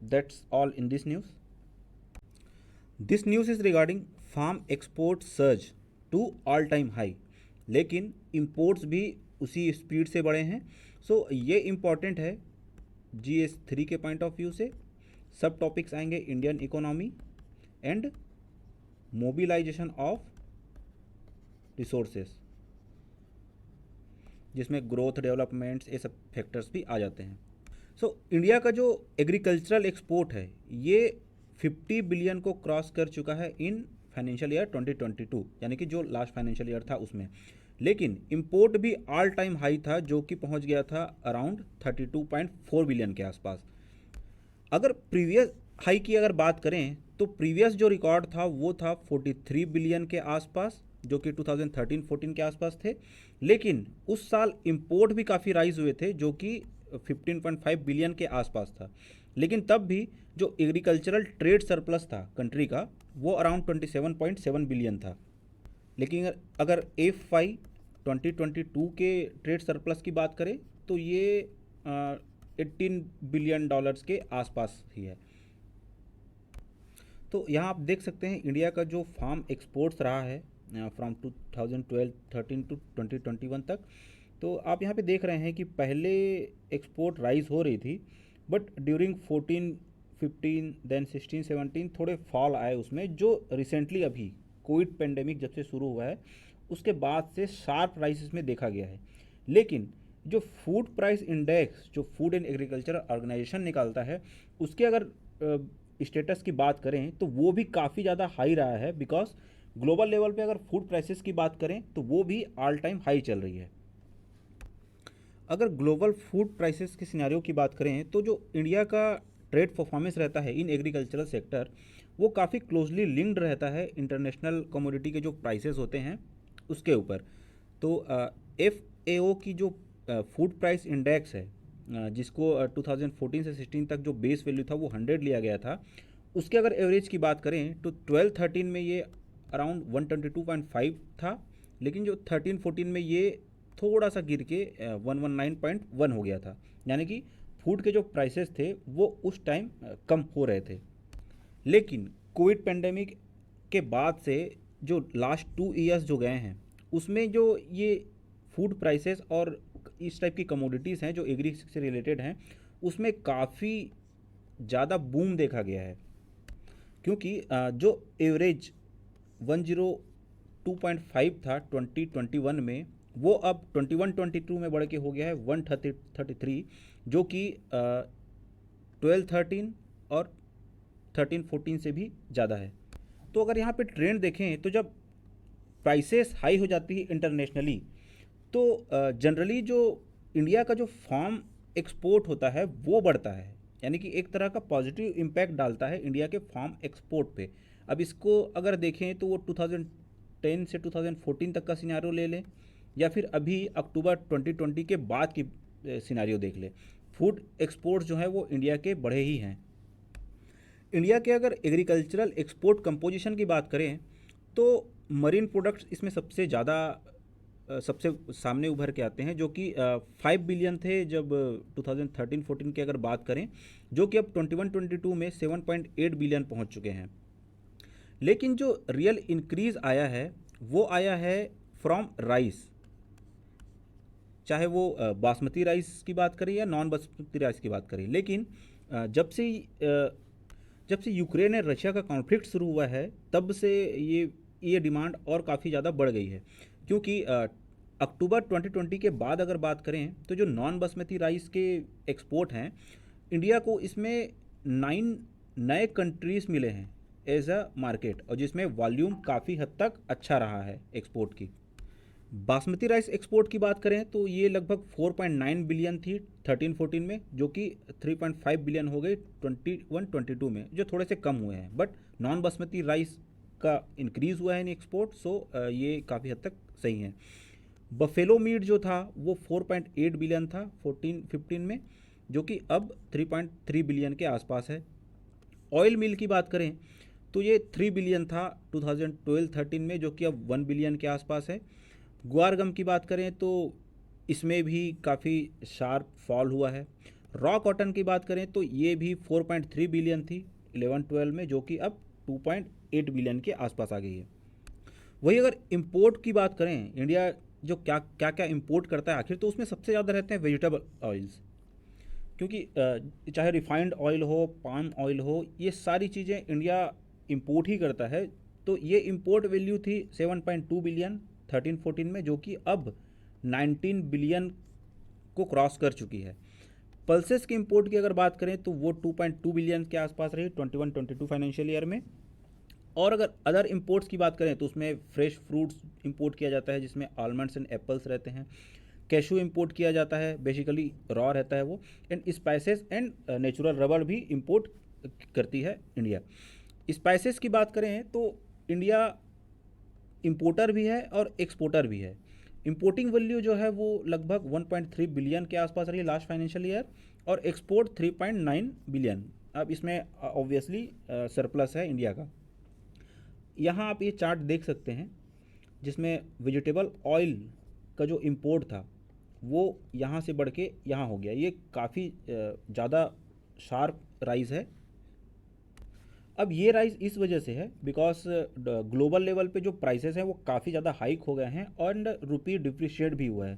Speaker 3: That's all in this news. This news is regarding farm export surge to all time high, लेकिन इंपोर्ट्स भी उसी स्पीड से बढ़े हैं। ये इम्पॉर्टेंट है GS3 के पॉइंट ऑफ व्यू से। सब टॉपिक्स आएंगे Indian economy and mobilisation of resources, जिसमें ग्रोथ, डेवलपमेंट्स, ये सब फैक्टर्स भी आ जाते हैं। सो इंडिया का जो एग्रीकल्चरल एक्सपोर्ट है ये 50 बिलियन को क्रॉस कर चुका है इन फाइनेंशियल ईयर 2022, यानी कि जो लास्ट फाइनेंशियल ईयर था उसमें। लेकिन इंपोर्ट भी ऑल टाइम हाई था, जो कि पहुंच गया था अराउंड 32.4 बिलियन के आसपास। अगर प्रीवियस हाई की अगर बात करें तो प्रीवियस जो रिकॉर्ड था वो था 43 बिलियन के आसपास, जो कि 2013-14 के आसपास थे। लेकिन उस साल इंपोर्ट भी काफ़ी राइज हुए थे, जो कि 15.5 बिलियन के आसपास था। लेकिन तब भी जो एग्रीकल्चरल ट्रेड सरप्लस था कंट्री का वो अराउंड 27.7 बिलियन था। लेकिन अगर FY 2022 के ट्रेड सरप्लस की बात करें तो ये 18 बिलियन डॉलर्स के आसपास ही है। तो यहाँ आप देख सकते हैं इंडिया का जो फार्म एक्सपोर्ट्स रहा है फ्रॉम 2012-13 टू 2021 तक। तो आप यहाँ पे देख रहे हैं कि पहले एक्सपोर्ट राइज हो रही थी, बट ड्यूरिंग 14-15 देन 16-17 थोड़े फॉल आए उसमें, जो रिसेंटली अभी कोविड पेंडेमिक जब से शुरू हुआ है उसके बाद से शार्प राइसेस में देखा गया है। लेकिन जो फूड प्राइस इंडेक्स जो फूड एंड एग्रीकल्चर ऑर्गेनाइजेशन निकालता है उसके अगर स्टेटस की बात करें तो वो भी काफ़ी ज़्यादा हाई रहा है, बिकॉज ग्लोबल लेवल पे अगर फूड प्राइसेस की बात करें तो वो भी ऑल टाइम हाई चल रही है। अगर ग्लोबल फूड प्राइसेस के सिनेरियो की बात करें तो जो इंडिया का ट्रेड परफॉर्मेंस रहता है इन एग्रीकल्चरल सेक्टर वो काफ़ी क्लोजली लिंक्ड रहता है इंटरनेशनल कमोडिटी के जो प्राइसेस होते हैं उसके ऊपर। तो FAO की जो फूड प्राइस इंडेक्स है जिसको 2014 से 16 तक जो बेस वैल्यू था वो 100 लिया गया था, उसके अगर एवरेज की बात करें तो 12-13 में ये अराउंड 122.5 था। लेकिन जो 13-14 में ये थोड़ा सा गिर के 119.1 हो गया था, यानी कि फूड के जो प्राइसेस थे वो उस टाइम कम हो रहे थे। लेकिन कोविड पेंडेमिक के बाद से जो लास्ट 2 ईयर्स जो गए हैं उसमें जो ये फूड प्राइसेस और इस टाइप की कमोडिटीज़ हैं जो एग्री से रिलेटेड हैं उसमें काफ़ी ज़्यादा बूम देखा गया है, क्योंकि जो एवरेज 102.5 था 2021 में वो अब 21-22 में बढ़ के हो गया है 133, जो कि 12-13 और 13-14 से भी ज़्यादा है। तो अगर यहाँ पे ट्रेंड देखें तो जब प्राइसेस हाई हो जाती है इंटरनेशनली तो जनरली जो इंडिया का जो फार्म एक्सपोर्ट होता है वो बढ़ता है, यानी कि एक तरह का पॉजिटिव इम्पैक्ट डालता है इंडिया के फार्म एक्सपोर्ट पे। अब इसको अगर देखें तो वो 2010 से 2014 तक का सिनेरियो ले लें या फिर अभी अक्टूबर 2020 के बाद की सिनेरियो देख लें, फूड एक्सपोर्ट्स जो हैं वो इंडिया के बढ़े ही हैं। इंडिया के अगर एग्रीकल्चरल एक्सपोर्ट कंपोजिशन की बात करें तो मरीन प्रोडक्ट्स इसमें सबसे ज़्यादा सबसे सामने उभर के आते हैं, जो कि 5 बिलियन थे जब 2013-14 की अगर बात करें, जो कि अब 21-22 में 7.8 बिलियन पहुंच चुके हैं। लेकिन जो रियल इंक्रीज़ आया है वो आया है फ्रॉम राइस, चाहे वो बासमती राइस की बात करें या नॉन बासमती राइस की बात करें। लेकिन जब से यूक्रेन और रशिया का कॉन्फ्लिक्ट शुरू हुआ है तब से ये डिमांड और काफ़ी ज़्यादा बढ़ गई है, क्योंकि अक्टूबर 2020 के बाद अगर बात करें तो जो नॉन बासमती राइस के एक्सपोर्ट हैं इंडिया को इसमें 9 नए कंट्रीज़ मिले हैं एज अ मार्केट, और जिसमें वॉल्यूम काफ़ी हद तक अच्छा रहा है एक्सपोर्ट की। बासमती राइस एक्सपोर्ट की बात करें तो ये लगभग 4.9 बिलियन थी 13-14 में, जो कि 3.5 बिलियन हो गई 21-22 में, जो थोड़े से कम हुए हैं। बट नॉन बासमती राइस का इंक्रीज़ हुआ है इन एक्सपोर्ट, सो ये काफ़ी हद तक सही है। बफेलो मीट जो था वो 4.8 बिलियन था 14-15 में, जो कि अब 3.3 बिलियन के आसपास है। ऑयल मिल की बात करें तो ये 3 बिलियन था 2012-13 में, जो कि अब 1 बिलियन के आसपास है। गुआर गम की बात करें तो इसमें भी काफ़ी शार्प फॉल हुआ है। रॉ कॉटन की बात करें तो ये भी 4.3 बिलियन थी 11-12 में, जो कि अब 2.8 बिलियन के आसपास आ गई है। वही अगर इंपोर्ट की बात करें, इंडिया जो क्या क्या इंपोर्ट करता है आखिर, तो उसमें सबसे ज़्यादा रहते हैं वेजिटेबल ऑयल्स। क्योंकि चाहे रिफाइंड ऑयल हो, पाम ऑयल हो, ये सारी चीज़ें इंडिया इंपोर्ट ही करता है। तो ये इंपोर्ट वैल्यू थी 7.2 बिलियन 13-14 में, जो कि अब 19 बिलियन को क्रॉस कर चुकी है। पल्सेस के इंपोर्ट की अगर बात करें तो वो 2.2 बिलियन के आसपास रही 21-22 फाइनेंशियल ईयर में। और अगर अदर इंपोर्ट्स की बात करें तो उसमें फ्रेश फ्रूट्स इंपोर्ट किया जाता है, जिसमें आलमंड्स एंड एप्पल्स रहते हैं। कैशू इंपोर्ट किया जाता है, बेसिकली रॉ रहता है वो। And spices and natural rubber भी इंपोर्ट करती है इंडिया। स्पाइसेस की बात करें तो इंडिया इंपोर्टर भी है और एक्सपोर्टर भी है। इंपोर्टिंग वैल्यू जो है वो लगभग 1.3 बिलियन के आसपास रही लास्ट फाइनेंशियल ईयर, और एक्सपोर्ट 3.9 बिलियन। अब इसमें ऑब्वियसली सरप्लस है इंडिया का। यहाँ आप ये चार्ट देख सकते हैं जिसमें वेजिटेबल ऑयल का जो इंपोर्ट था वो यहाँ से बढ़ के यहाँ हो गया। ये काफ़ी ज़्यादा शार्प राइज है। अब ये राइज इस वजह से है बिकॉज ग्लोबल लेवल पे जो प्राइसेस हैं वो काफ़ी ज़्यादा हाइक हो गए हैं और रुपी डिप्रिशिएट भी हुआ है।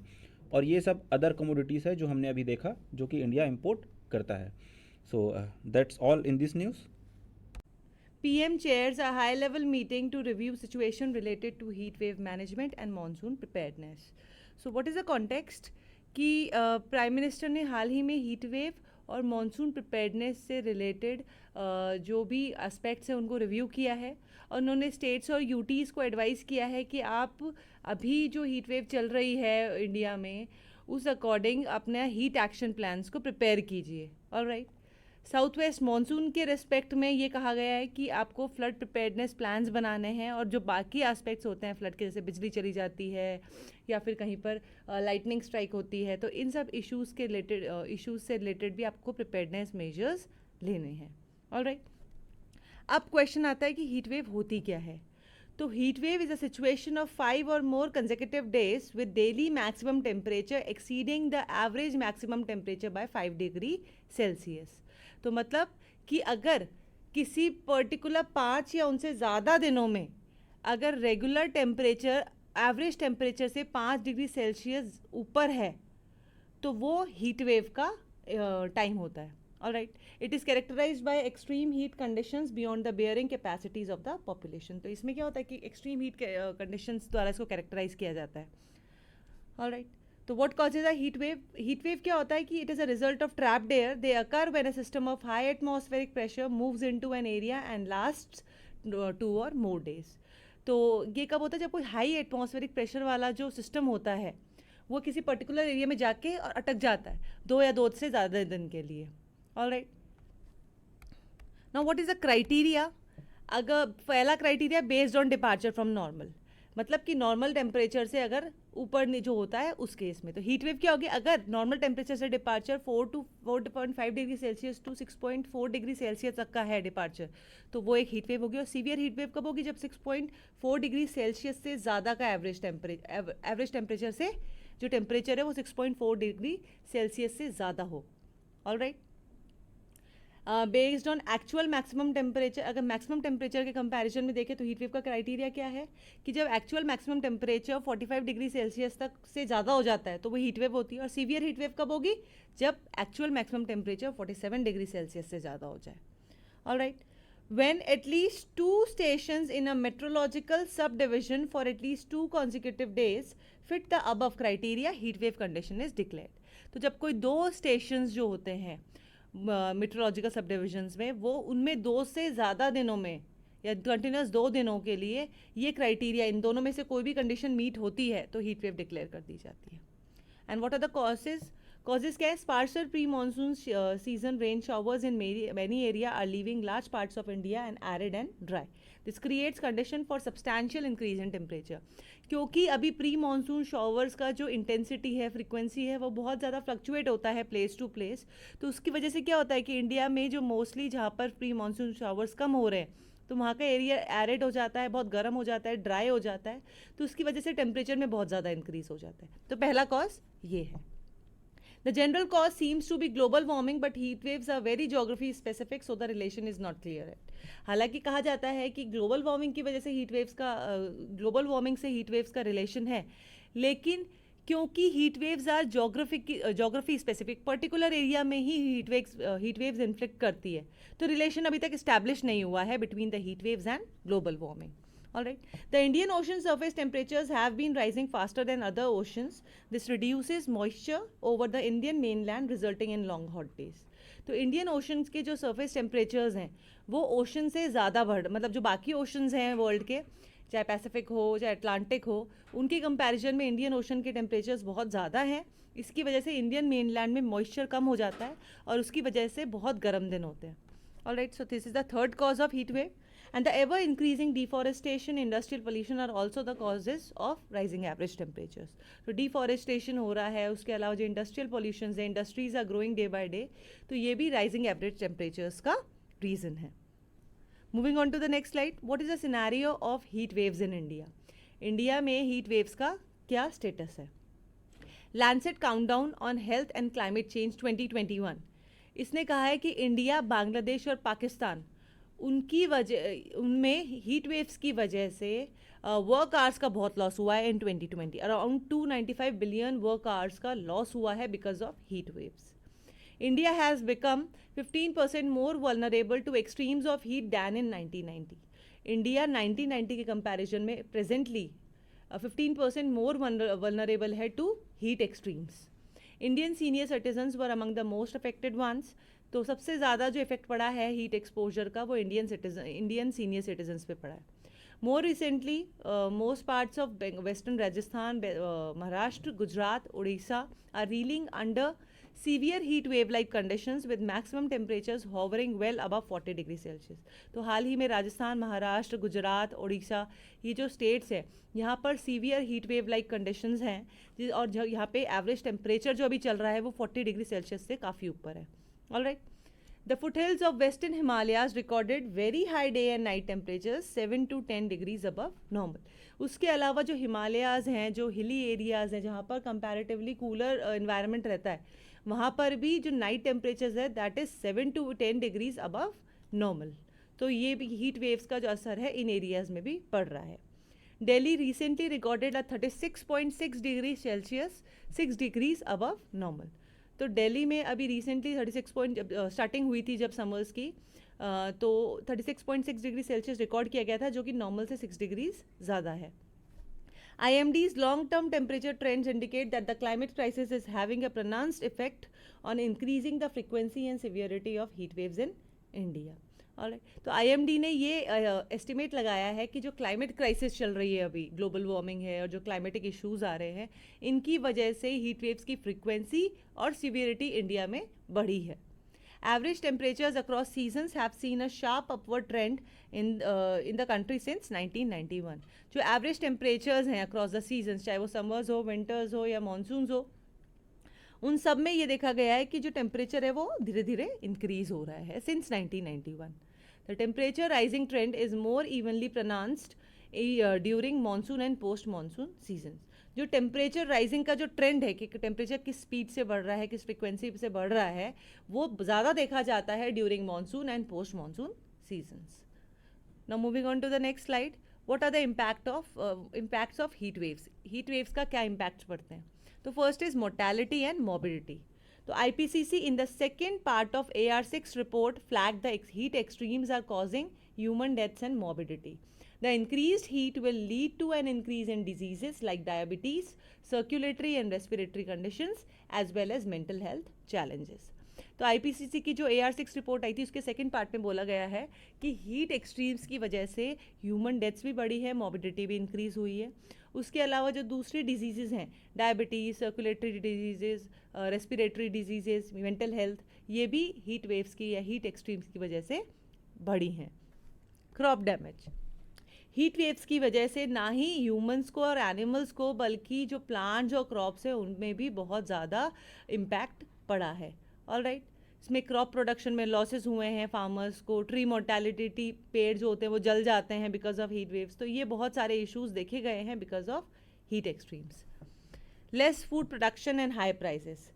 Speaker 3: और ये सब अदर कमोडिटीज़ है जो हमने अभी देखा जो कि इंडिया इंपोर्ट करता है। So that's all in this news.
Speaker 4: PM chairs a high-level meeting to review situation related to heat wave management and monsoon preparedness. So what is the context कि प्राइम मिनिस्टर ने हाल ही में heat wave और monsoon preparedness से related जो भी aspects हैं उनको review किया है, और उन्होंने स्टेट्स और यूटीज़ को एडवाइस किया है कि आप अभी जो हीट वेव चल रही है इंडिया में उस अकॉर्डिंग अपना हीट एक्शन प्लान्स को प्रिपेयर कीजिए। ऑलराइट, साउथ वेस्ट मानसून के रिस्पेक्ट में ये कहा गया है कि आपको फ्लड प्रिपेयर्डनेस प्लान्स बनाने हैं, और जो बाकी एस्पेक्ट्स होते हैं फ्लड के, जैसे बिजली चली जाती है या फिर कहीं पर लाइटनिंग स्ट्राइक होती है, तो इन सब इश्यूज़ से रिलेटेड भी आपको प्रिपेयर्डनेस मेजर्स लेने हैं। ऑलराइट, अब क्वेश्चन आता है कि हीट वेव होती क्या है। तो heat wave is a situation of 5 or more consecutive days with daily maximum temperature exceeding the average maximum temperature by 5 degree Celsius। तो मतलब कि अगर किसी पर्टिकुलर 5 या उनसे ज़्यादा दिनों में अगर रेगुलर टेम्परेचर एवरेज टेम्परेचर से 5 डिग्री सेल्सियस ऊपर है तो वो हीट वेव का टाइम होता है। Alright, it is characterised by extreme heat conditions beyond the bearing capacities of the population. तो इसमें क्या होता है कि एक्सट्रीम हीट कंडीशंस द्वारा इसको कैरेक्टराइज किया जाता है। ऑलराइट, तो what causes a heat wave? Heat wave क्या होता है कि it is a result of trapped air. They occur when a system of high atmospheric pressure moves into an area and lasts 2 or more days। तो ये कब होता है? जब कोई हाई एटमॉस्फेरिक प्रेशर वाला जो सिस्टम होता है वो किसी पर्टिकुलर एरिया में जाके और अटक जाता है 2 या 2 से ज़्यादा दिन के लिए। Alright, now what is the criteria? अगर पहला criteria based on departure from normal, मतलब कि नॉर्मल टेम्परेचर से अगर ऊपर जो होता है उस केस में। तो हीट वेव क्या होगी? अगर नॉर्मल टेम्परेचर से departure 4 to 4.5 degree Celsius to 6.4 degree Celsius तक का है डिपार्चर, तो वो एक हीट वेव होगी। और सीवियर हीट वेव कब होगी? जब 6.4 डिग्री सेल्सियस से ज़्यादा का एवरेज टेम्परेचर से जो टेम्परेचर है वो 6.4 डिग्री सेल्सियस से ज़्यादा हो। Alright, based on actual maximum temperature, अगर मैक्सिमम टेम्परेचर के कंपैरिजन में देखें तो हीट वेव का क्राइटेरिया क्या है कि जब actual maximum temperature 45 degree Celsius तक से ज़्यादा हो जाता है तो वो हीट वेव होती है। और सीवियर हीट वेव कब होगी? जब actual maximum temperature 47 degree Celsius से ज़्यादा हो जाए। Alright, when at least 2 stations in a meteorological subdivision for at least 2 consecutive days fit the above criteria, heat wave condition is declared। तो जब कोई 2 stations जो होते हैं मेट्रोलॉजिकल सब डिविजन्स में, वो उनमें 2 से ज़्यादा दिनों में या कंटिन्यूस 2 दिनों के लिए ये क्राइटेरिया, इन दोनों में से कोई भी कंडीशन मीट होती है तो हीट वेव डिक्लेयर कर दी जाती है। And what are the causes क्या है? Sparser pre monsoon season rain showers in many area are leaving large parts of India and arid and dry. This creates condition for substantial increase in temperature. क्योंकि अभी pre monsoon showers का जो intensity है, frequency है, वो बहुत ज़्यादा fluctuate होता है प्लेस टू प्लेस। तो उसकी वजह से क्या होता है कि इंडिया में जो मोस्टली जहाँ पर प्री मानसून शॉवर्स कम हो रहे हैं तो वहाँ का एरिया एरिड हो जाता है, बहुत गर्म हो जाता है, ड्राई हो जाता है, तो उसकी वजह से टेम्परेचर में बहुत ज़्यादा इंक्रीज हो जाता है। तो पहला कॉज ये है। The general cause seems to be global warming, but heat waves are very geography specific, so the relation is not clear yet। हालांकि कहा जाता है कि ग्लोबल वार्मिंग की वजह से हीट वेव्स का ग्लोबल वार्मिंग से हीट वेव्स का रिलेशन है, लेकिन क्योंकि heat waves are geography specific, particular area में ही हीट वेव्स इन्फ्लिक्ट करती है, तो रिलेशन अभी तक इस्टेब्लिश नहीं हुआ है between the heat waves and global warming. All right. The Indian Ocean surface temperatures have been rising faster than other oceans. This reduces moisture over the Indian mainland, resulting in long hot days. तो Indian oceans के जो surface temperatures हैं वो ocean से ज़्यादा मतलब जो बाकी ओशंस हैं वर्ल्ड के, चाहे पैसिफिक हो चाहे अटलांटिक हो, उनके कंपैरिजन में इंडियन ओशन के टेम्परेचर्स बहुत ज़्यादा हैं. इसकी वजह से इंडियन मेनलैंड में मॉइस्चर कम हो जाता है और उसकी वजह से बहुत गर्म दिन होते हैं. Alright, so this is the third cause of heat wave. And the ever increasing deforestation, industrial pollution are also the causes of rising average temperatures. So deforestation हो रहा है, उसके अलावा जो industrial pollutions है, industries are growing day by day, तो ये भी rising average temperatures का reason है. Moving on to the next slide, what is the scenario of heat waves in India? India में heat waves का क्या status है? Lancet Countdown on Health and Climate Change 2021 इसने कहा है कि इंडिया, बांग्लादेश और पाकिस्तान उनमें हीट वेव्स की वजह से वर्क आवर्स का बहुत लॉस हुआ है in 2020. Around 295 billion work hours का लॉस हुआ है because of heat waves. India has become 15% more vulnerable to extremes of heat than in 1990. India 1990 के कंपैरिजन में प्रेजेंटली 15% मोर वल्नरेबल है to heat extremes. Indian senior citizens were among the most affected ones. तो सबसे ज़्यादा जो effect पड़ा है heat exposure का वो इंडियन सीनियर सिटीजन्स पे पड़ा है. More recently most parts of western Rajasthan, Maharashtra, Gujarat, Orissa are reeling under severe heat wave like conditions with maximum temperatures hovering well above 40 degree Celsius. तो हाल ही में राजस्थान, महाराष्ट्र, गुजरात, उड़ीसा, ये जो स्टेट्स हैं यहाँ पर severe heat wave like conditions हैं और यहाँ पे एवरेज टेम्परेचर जो अभी चल रहा है वो 40 डिग्री सेल्सियस से काफ़ी ऊपर है. All right. The foothills of Western Himalayas recorded very high day and night temperatures 7 to 10 degrees above normal. उसके अलावा जो हिमालयाज हैं, जो हिली एरियाज़ हैं जहाँ पर कंपैरेटिवली कूलर इन्वायरमेंट रहता है, वहाँ पर भी जो नाइट टेम्परेचर्स है that is 7 to 10 degrees above normal. तो ये भी हीट वेव्स का जो असर है इन एरियाज़ में भी पड़ रहा है. Delhi recently recorded a 36.6 degree Celsius 6 degrees above normal. तो दिल्ली में अभी रिसेंटली 36 स्टार्टिंग हुई थी जब समर्स की, तो 36.6 डिग्री सेल्सियस रिकॉर्ड किया गया था जो कि नॉर्मल से 6 डिग्रीज ज़्यादा है. IMD's long-term temperature trends indicate that the climate crisis is having a pronounced effect on increasing the frequency and severity of heat waves in India. तो IMD ने ये एस्टिमेट लगाया है कि जो क्लाइमेट क्राइसिस चल रही है अभी, ग्लोबल वार्मिंग है और जो क्लाइमेटिक इश्यूज आ रहे हैं, इनकी वजह से हीट वेव्स की फ्रीक्वेंसी और सिवियरिटी इंडिया में बढ़ी है. Average temperatures across seasons have seen a sharp upward trend in the country since 1991. जो एवरेज टेम्परेचर्स हैं अक्रॉस द सीजन्स, चाहे वो समर्स हो, विंटर्स हो या मानसून्स हो, उन सब में ये देखा गया है कि जो टेम्परेचर है वो धीरे धीरे इंक्रीज हो रहा है since 1991. The temperature rising trend is more evenly pronounced during monsoon and post monsoon seasons. जो टेम्परेचर राइजिंग का जो ट्रेंड है कि टेम्परेचर किस स्पीड से बढ़ रहा है, किस फ्रिक्वेंसी से बढ़ रहा है, वो ज़्यादा देखा जाता है during monsoon and post monsoon seasons. Now moving on to the next slide, what are the impacts of heat waves. Heat waves का क्या इम्पैक्ट्स पड़ते हैं? तो first is mortality and morbidity. So IPCC in the second part of AR6 report flagged the heat extremes are causing human deaths and morbidity. The increased heat will lead to an increase in diseases like diabetes, circulatory and respiratory conditions as well as mental health challenges. तो IPCC की जो AR6 report आई थी उसके second part में बोला गया है कि हीट एक्सट्रीम्स की वजह से ह्यूमन डेथ्स भी बढ़ी है, मॉर्बिडिटी भी इंक्रीज हुई है. उसके अलावा जो दूसरी डिजीज़ हैं, diabetes, circulatory disease, respiratory disease, mental health, ये भी हीट वेव्स की या हीट एक्सट्रीम्स की वजह से बढ़ी हैं. Crop damage. हीट वेव्स की वजह से ना ही ह्यूमंस को और एनिमल्स को बल्कि जो प्लांट्स और क्रॉप्स हैं उनमें भी बहुत ज़्यादा इम्पैक्ट पड़ा है. ऑलराइट, इसमें क्रॉप प्रोडक्शन में लॉसेस हुए हैं फार्मर्स को, ट्री मोर्टेलिटी, पेड़ जो होते हैं वो जल जाते हैं बिकॉज ऑफ हीट वेव्स. तो ये बहुत सारे इश्यूज देखे गए हैं because of heat extremes. Less food production and high prices.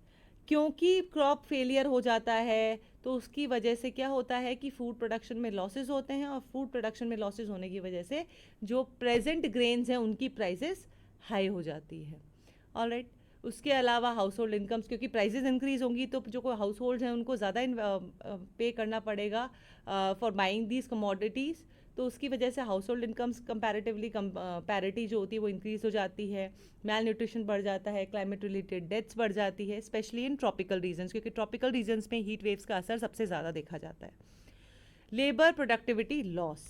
Speaker 4: क्योंकि क्रॉप फेलियर हो जाता है तो उसकी वजह से क्या होता है कि फूड प्रोडक्शन में लॉसेस होते हैं और फूड प्रोडक्शन में लॉसेस होने की वजह से जो प्रेजेंट ग्रेन्स हैं उनकी प्राइसेस हाई हो जाती है. ऑलराइट, उसके अलावा हाउस होल्ड इनकम्स, क्योंकि प्राइजेज इंक्रीज होंगी तो जो कोई हाउस होल्ड हैं उनको ज़्यादा पे करना पड़ेगा फॉर बाइंग दीज कमोडिटीज़, तो उसकी वजह से house hold incomes comparatively parity जो होती है वो इंक्रीज हो जाती है, मैल न्यूट्रिशन बढ़ जाता है, क्लाइमेट रिलेटेड डेथ्स बढ़ जाती है, स्पेशली इन ट्रॉपिकल रीजन्स, क्योंकि ट्रॉपिकल रीजन्स में हीट वेव्स का असर सबसे ज़्यादा देखा जाता है। Labour productivity loss,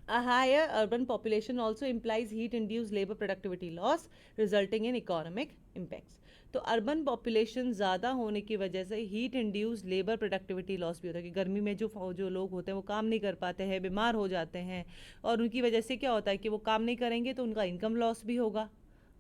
Speaker 4: a higher urban population also implies heat-induced labor productivity loss, resulting in economic impacts. तो अर्बन पॉपुलेशन ज़्यादा होने की वजह से heat induced labour productivity loss भी होता है कि गर्मी में जो लोग होते हैं वो काम नहीं कर पाते हैं, बीमार हो जाते हैं, और उनकी वजह से क्या होता है कि वो काम नहीं करेंगे तो उनका इनकम लॉस भी होगा।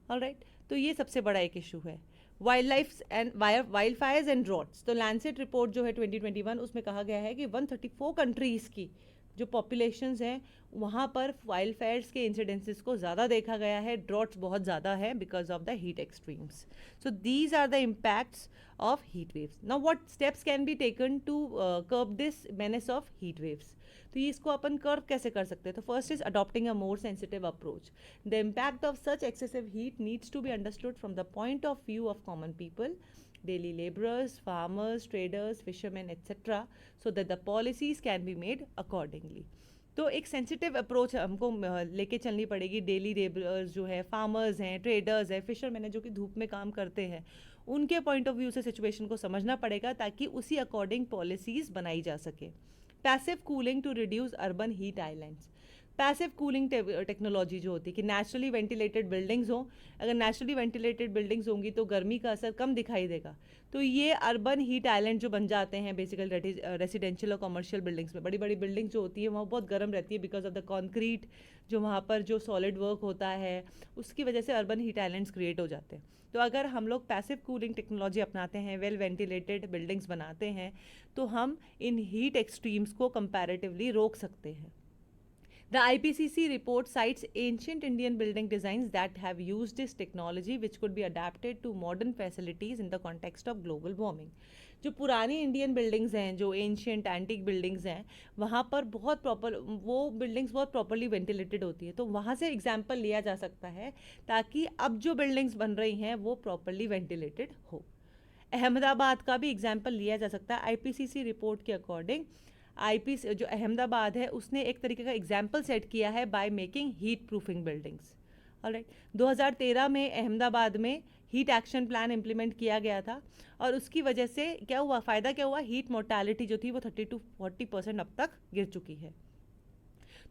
Speaker 4: ऑलराइट, तो ये सबसे बड़ा एक इशू है। वाइल्ड फायर्स एंड ड्रॉट्स, तो लैंसेट रिपोर्ट जो है 2021 उसमें कहा गया है कि 134 कंट्रीज़ की जो पॉपुलेशंस हैं वहाँ पर वाइल्ड फायर्स के इंसिडेंसेस को ज़्यादा देखा गया है, ड्रॉट्स बहुत ज़्यादा है because of the heat extremes. So these are the impacts of heat waves. Now what steps can be taken to curb this menace of heat waves, तो ये इसको अपन कर्व कैसे कर सकते हैं? तो first is adopting a more sensitive approach. The impact of such excessive heat needs to be understood from the point of view of common people, daily laborers, farmers, traders, fishermen, etc., so that the policies can be made accordingly. तो एक sensitive approach हमको लेके चलनी पड़ेगी। Daily labourers जो है, farmers हैं, traders हैं, फिशरमैन हैं जो कि धूप में काम करते हैं, उनके पॉइंट ऑफ व्यू से सिचुएशन को समझना पड़ेगा ताकि उसी अकॉर्डिंग पॉलिसीज़ बनाई जा सके। Passive cooling to reduce urban heat islands, passive cooling technology जो होती है कि नेचुरली वेंटिलेटेड बिल्डिंग्स हों, अगर नेचुरली वेंटिलेटेड बिल्डिंग्स होंगी तो गर्मी का असर कम दिखाई देगा, तो ये अर्बन हीट आइलैंड जो बन जाते हैं बेसिकली रेसिडेंशियल और कमर्शियल बिल्डिंग्स में, बड़ी बड़ी बिल्डिंग्स जो होती है वहाँ बहुत गर्म रहती है बिकॉज ऑफ द कॉन्क्रीट जो वहाँ पर जो सॉलिड वर्क होता है उसकी वजह से अर्बन हीट आइलैंड्स क्रिएट हो जाते हैं। तो अगर हम लोग पैसिव कूलिंग टेक्नोलॉजी अपनाते हैं, वेल वेंटिलेटेड बिल्डिंग्स बनाते हैं, तो हम इन हीट एक्सट्रीम्स को कंपैरेटिवली रोक सकते हैं। The IPCC report cites ancient Indian building designs that have used this technology which could be adapted to modern facilities in the context of global warming. जो पुरानी इंडियन बिल्डिंग्स हैं, जो ancient antique buildings हैं, वहाँ पर बहुत proper वो buildings बहुत प्रॉपरली वेंटिलेटेड होती है, तो वहाँ से एग्जाम्पल लिया जा सकता है ताकि अब जो बिल्डिंग्स बन रही हैं वो प्रॉपरली वेंटिलेटेड हो। अहमदाबाद का भी एग्जाम्पल लिया जा सकता है। IPCC रिपोर्ट के अकॉर्डिंग जो अहमदाबाद है उसने एक तरीके का एग्जाम्पल सेट किया है by making heat proofing buildings. Alright, 2013 में अहमदाबाद में हीट एक्शन प्लान इम्प्लीमेंट किया गया था और उसकी वजह से क्या हुआ, फ़ायदा क्या हुआ, हीट मोर्टालिटी जो थी वो 30 to 40% अब तक गिर चुकी है।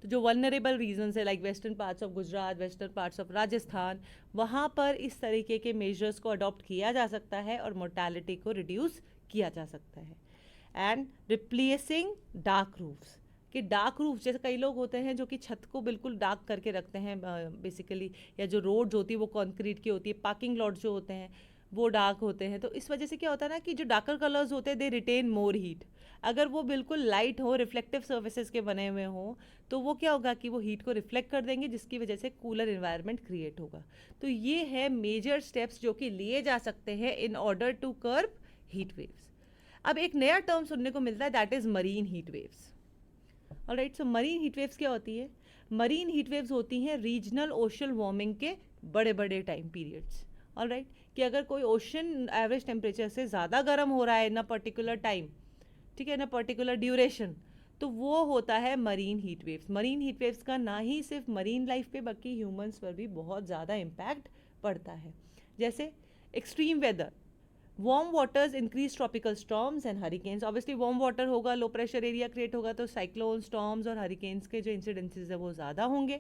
Speaker 4: तो जो वल्नरेबल रीजन्स है like western parts of Gujarat, western parts of Rajasthan, वहाँ पर इस तरीके के मेजर्स को अडॉप्ट किया जा सकता है और मोर्टालिटी को रिड्यूस किया जा सकता है। एंड रिप्लेसिंग डार्क रूफ्स, कि डार्क रूफ जैसे कई लोग होते हैं जो कि छत को बिल्कुल डार्क करके रखते हैं बेसिकली, या जो रोड होती है वो कंक्रीट की होती है, पार्किंग लॉट जो होते हैं वो डार्क होते हैं, तो इस वजह से क्या होता है ना कि जो डार्कर कलर्स होते हैं दे रिटेन मोर हीट। अगर वो बिल्कुल लाइट हो, रिफ्लेक्टिव सर्फेसेस के बने हुए हों, तो वो क्या होगा कि वो हीट को रिफ्लेक्ट कर देंगे जिसकी वजह से कूलर इन्वायरमेंट क्रिएट होगा। तो ये है मेजर स्टेप्स जो कि लिए जा सकते हैं in order to curb heat waves. अब एक नया टर्म सुनने को मिलता है, that is marine heat waves. Alright, so marine heat waves क्या होती है? मरीन हीट वेव्स होती हैं रीजनल ओशन वार्मिंग के बड़े बड़े टाइम पीरियड्स। ऑलराइट, कि अगर कोई ओशन एवरेज टेम्परेचर से ज़्यादा गर्म हो रहा है ना पर्टिकुलर टाइम, ठीक है ना पर्टिकुलर ड्यूरेशन, तो वो होता है marine heat waves. Marine heat waves का ना ही सिर्फ मरीन लाइफ पे बल्कि ह्यूमंस पर भी बहुत ज़्यादा इम्पैक्ट पड़ता है। जैसे extreme weather, warm waters increase tropical storms and hurricanes. Obviously warm water होगा, लो प्रेशर एरिया क्रिएट होगा, तो साइक्लोन, स्टॉर्म्स और हरिकेन्स के जो इंसिडेंसेस है वो ज़्यादा होंगे।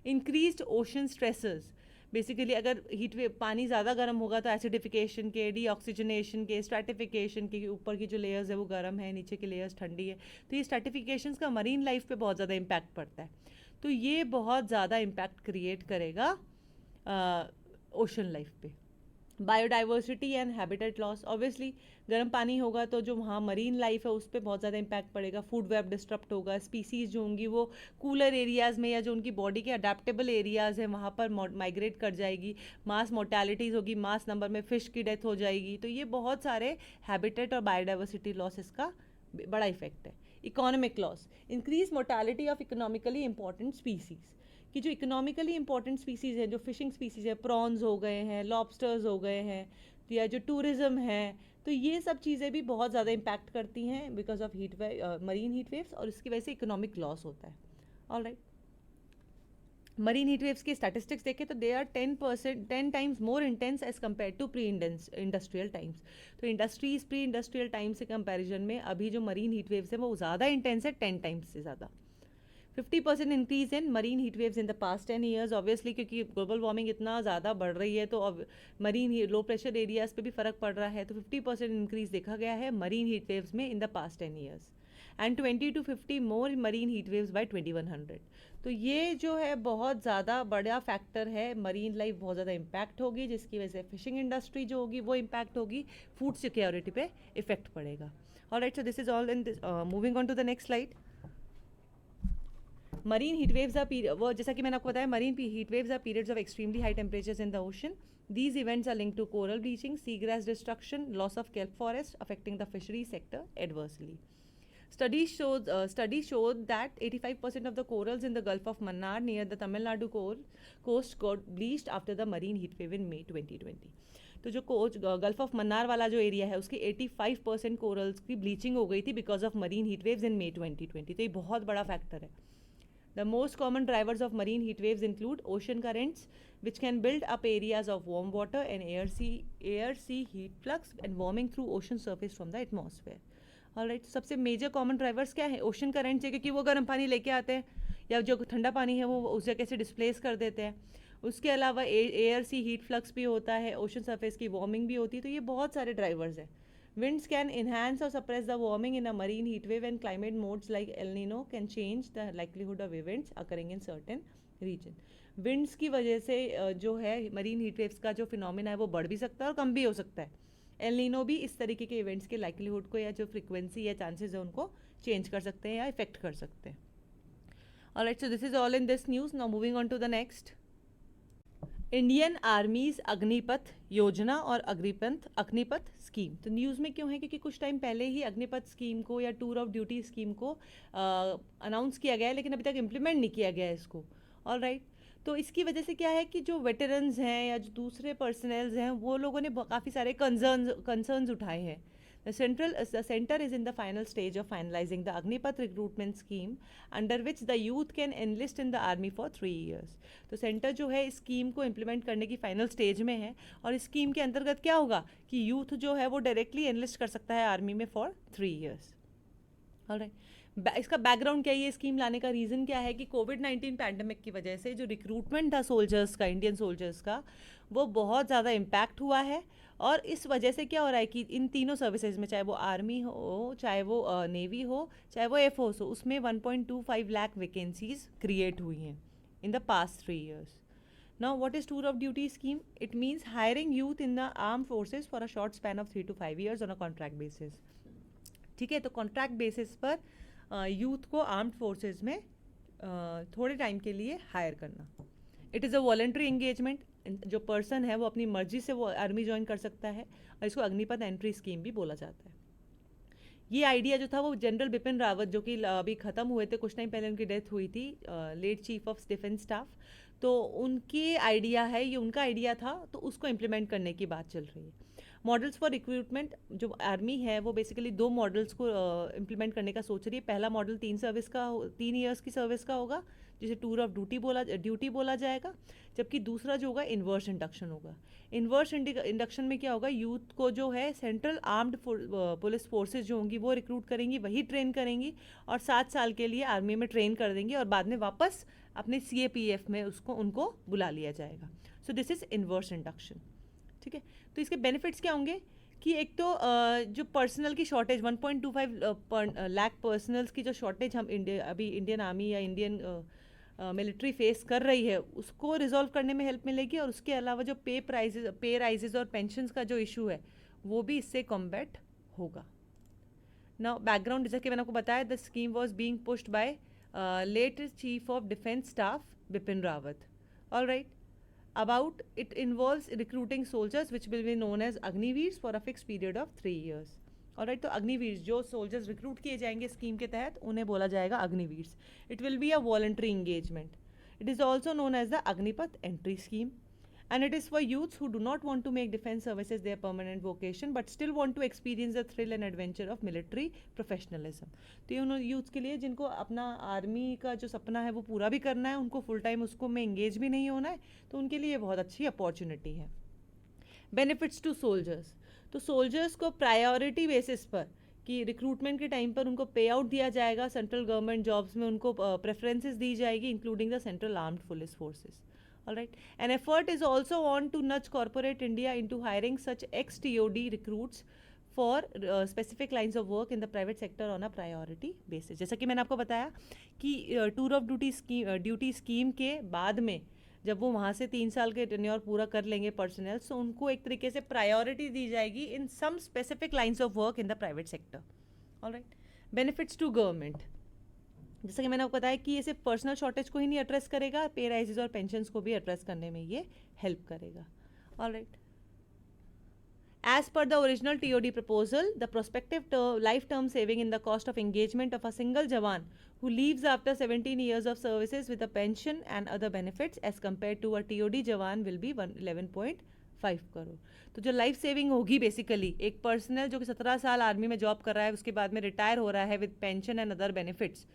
Speaker 4: इंक्रीज्ड ओशन स्ट्रेसेस, बेसिकली अगर हीट वेव पानी ज़्यादा गर्म होगा तो एसिडिफिकेशन के, डीऑक्सीजनेशन के, स्ट्रैटिफिकेशन के, ऊपर की जो लेयर्स है वो गर्म है, नीचे की लेयर्स ठंडी है, तो ये स्ट्रैटिफिकेशंस का मरीन लाइफ पे बहुत ज़्यादा इम्पैक्ट पड़ता है। तो ये बहुत ज़्यादा इम्पैक्ट क्रिएट करेगा ओशन लाइफ पे। Biodiversity and habitat loss, obviously गर्म पानी होगा तो जो वहाँ मरीन लाइफ है उस पर बहुत ज़्यादा इम्पैक्ट पड़ेगा, फूड वेब डिस्टर्प्ट होगा, स्पीसीज़ जो होंगी वो कूलर एरियाज़ में या जो उनकी बॉडी के अडेप्टेबल एरियाज़ हैं वहाँ पर माइग्रेट कर जाएगी, मास मोर्टेलिटीज़ होगी, मास नंबर में फ़िश की डेथ हो जाएगी। तो ये बहुत सारे हैबिटेट और बायोडाइवर्सिटी लॉसेस का बड़ा इफेक्ट है। Economic loss, increase mortality of economically important species, कि जो इकोनॉमिकली इंपॉर्टेंट स्पीसीज़ हैं, जो फिशिंग स्पीसीज़ है, प्रॉन्स हो गए हैं, लॉबस्टर्स हो गए हैं, या जो टूरिज़्म है, तो ये सब चीज़ें भी बहुत ज़्यादा इम्पैक्ट करती हैं because of heat wave, marine heat waves, और इसकी वजह से इकोनॉमिक लॉस होता है. All right, marine heat waves के स्टैटिस्टिक्स देखें तो they are 10 times more intense as compare to pre industrial times. तो इंडस्ट्रीज प्री इंडस्ट्रियल टाइम से कंपैरिजन में अभी जो मरीन हीट वेव्स है वो ज़्यादा इंटेंस है, 10 टाइम्स से ज़्यादा. 50% increase in marine heat waves in the past 10 years. Obviously क्योंकि ग्लोबल वार्मिंग इतना ज़्यादा बढ़ रही है तो अब मरीन लो प्रेशर एरियाज़ पे भी फ़र्क पड़ रहा है. तो 50% इंक्रीज देखा गया है मरीन हीट वेव्स में in the past 10 years, and 20 to 50 more marine heat waves by 2100. तो ये जो है बहुत ज़्यादा बड़ा फैक्टर है. मरीन लाइफ बहुत ज़्यादा इम्पैक्ट होगी, जिसकी वजह से फिशिंग इंडस्ट्री जो होगी वो इम्पैक्ट होगी, फूड सिक्योरिटी पे इफेक्ट पड़ेगा. Alright, so this is all in this. Moving on to the next slide. Marine heat waves are वो जैसा कि मैंने आपको बताया, marine heat waves are periods of extremely high temperatures in the ocean. These events are linked to coral bleaching, seagrass destruction, loss of kelp forest, affecting the fishery sector adversely. Studies showed that 85% of the corals in the Gulf of Mannar near the Tamil Nadu coast got bleached after the marine heat wave in May 2020. तो जो gulf of Mannar वाला जो area है उसकी 85% corals की bleaching हो गई थी because of marine heat waves in May 2020. तो ये बहुत बड़ा फैक्टर है. The most common drivers of marine heat waves include ocean currents, which can build up areas of warm water, and air-sea heat flux and warming through ocean surface from the atmosphere. Alright, सबसे major common drivers क्या है? Ocean currents है, क्योंकि वो गर्म पानी लेके आते हैं या जो ठंडा पानी है वो उस जगह से डिस्प्लेस कर देते हैं. उसके अलावा एयर सी हीट फ्लक्स भी होता है, ओशन सरफेस की वार्मिंग भी होती है. तो ये बहुत सारे ड्राइवर्स हैं. Winds can enhance or suppress the warming in a marine heat wave, and climate modes like El Nino can change the likelihood of events occurring in certain region. Winds की वजह से जो है marine heat waves का जो phenomena है वो बढ़ भी सकता है और कम भी हो सकता है. एल नीनो भी इस तरीके के इवेंट्स के लाइक्लीहुड को या जो फ्रीक्वेंसी या चांसेस है उनको चेंज कर सकते हैं या इफेक्ट कर सकते हैं. Alright, so this is all in this news. Now moving on to the next. Indian army's Agnipath Yojana और अग्निपथ स्कीम. तो न्यूज़ में क्यों है? क्योंकि कुछ टाइम पहले ही अग्निपथ स्कीम को या टूर ऑफ ड्यूटी स्कीम को अनाउंस किया गया है, लेकिन अभी तक इम्प्लीमेंट नहीं किया गया है इसको. ऑल राइट, तो इसकी वजह से क्या है कि जो वेटरन्स हैं या जो दूसरे पर्सनल्स हैं वो लोगों ने काफ़ी सारे कंसर्न्स उठाए हैं. The center is in the final stage of finalizing the Agnipath recruitment scheme, under which the youth can enlist in the army for 3 years. तो सेंटर जो है इस स्कीम को इम्प्लीमेंट करने की फाइनल स्टेज में है, और इस स्कीम के अंतर्गत क्या होगा कि यूथ जो है वो डायरेक्टली एनलिस्ट कर सकता है आर्मी में फॉर 3 years. ऑलराइट, इसका बैकग्राउंड क्या है? ये स्कीम लाने का रीज़न क्या है कि कोविड-19 पैंडमिक की वजह से जो रिक्रूटमेंट था सोल्जर्स का, इंडियन सोल्जर्स का, वो बहुत ज़्यादा इम्पैक्ट हुआ है. और इस वजह से क्या हो रहा है कि इन तीनों सर्विसेज में, चाहे वो आर्मी हो, चाहे वो नेवी हो, चाहे वो एयरफोर्स हो, उसमें 1.25 लाख वैकेंसीज क्रिएट हुई हैं इन the past 3 years. Now, what is tour of duty scheme? It means hiring youth in the armed forces for a short span of 3 to 5 years on a contract basis. ठीक है, तो contract basis पर youth को armed forces में थोड़े time के लिए higher करना. It is a voluntary engagement. जो पर्सन है वो अपनी मर्जी से वो आर्मी ज्वाइन कर सकता है, और इसको अग्निपथ एंट्री स्कीम भी बोला जाता है. ये आइडिया जो था वो जनरल बिपिन रावत, जो कि अभी ख़त्म हुए थे, कुछ टाइम पहले उनकी डेथ हुई थी, late chief of defence staff, तो उनकी आइडिया है, ये उनका आइडिया था, तो उसको इम्प्लीमेंट करने की बात चल रही है. मॉडल्स फॉर रिक्रूटमेंट, जो आर्मी है वो बेसिकली 2 मॉडल्स को इम्प्लीमेंट करने का सोच रही है. पहला मॉडल 3 ईयर्स की सर्विस का होगा, जिसे टूर ऑफ ड्यूटी बोला जाएगा, जबकि दूसरा जो होगा इन्वर्स इंडक्शन होगा. इन्वर्स इंडक्शन में क्या होगा, यूथ को जो है सेंट्रल आर्म्ड पुलिस फोर्सेज जो होंगी वो रिक्रूट करेंगी, वही ट्रेन करेंगी, और 7 साल के लिए आर्मी में ट्रेन कर देंगे, और बाद में वापस अपने CAPF में उनको बुला लिया जाएगा. So this is inverse induction. ठीक है, तो इसके बेनिफिट्स क्या होंगे कि एक तो जो पर्सनल की शॉर्टेज, 1.25 लाख पर्सनल्स की जो शॉर्टेज हम अभी इंडियन आर्मी या इंडियन मिलिट्री फेस कर रही है, उसको रिजॉल्व करने में हेल्प मिलेगी. और उसके अलावा जो पे राइजेज और पेंशन्स का जो इशू है वो भी इससे कॉम्बैट होगा. नाउ बैकग्राउंड, जैसा कि मैंने आपको बताया, the scheme was being pushed by late chief of defence staff Bipin Rawat. All right, about it involves recruiting soldiers which will be known as Agniveers for a fixed period of 3 years. Alright, तो अग्निवीर जो soldiers recruit किए जाएंगे scheme के तहत उन्हें बोला जाएगा Agniveers. It will be a voluntary engagement. It is also known as the Agnipath entry scheme, and it is for youths who do not want to make defense services their permanent vocation but still want to experience the thrill and adventure of military professionalism. तो ये उन youths के लिए जिनको अपना army का जो सपना है वो पूरा भी करना है, उनको फुल टाइम उसको में इंगेज भी नहीं होना है, तो उनके लिए ये बहुत अच्छी अपॉर्चुनिटी है. बेनिफिट्स टू सोल्जर्स, तो सोल्जर्स को प्रायोरिटी बेसिस पर कि रिक्रूटमेंट के टाइम पर उनको पे आउट दिया जाएगा, सेंट्रल गवर्नमेंट जॉब्स में उनको प्रेफरेंसेस दी जाएगी including the central armed police forces. All right. An effort is also on to nudge corporate India into hiring such ex-TOD recruits for specific lines of work in the private sector on a priority basis. जैसा कि मैंने आपको बताया कि tour of duty scheme के बाद में जब वो वहाँ से 3 साल के टेन्योर पूरा कर लेंगे पर्सनल, तो उनको एक तरीके से प्रायोरिटी दी जाएगी in some specific lines of work in the private sector. Alright. Benefits to government, जैसा कि मैंने आपको बताया कि ये सिर्फ पर्सनल शॉर्टेज को ही नहीं एड्रेस करेगा, पे राइजेस और पेंशन्स को भी एड्रेस करने में ये हेल्प करेगा. Alright. As per the original TOD proposal, the prospective life term saving in the cost of engagement of a single Jawan who leaves after 17 years of services with a pension and other benefits as compared to a TOD Jawan will be 11.5 crore. तो जो life saving होगी basically एक personal जो कि 17 साल army में job कर रहा है, उसके बाद में रिटायर हो रहा है with pension and other benefits,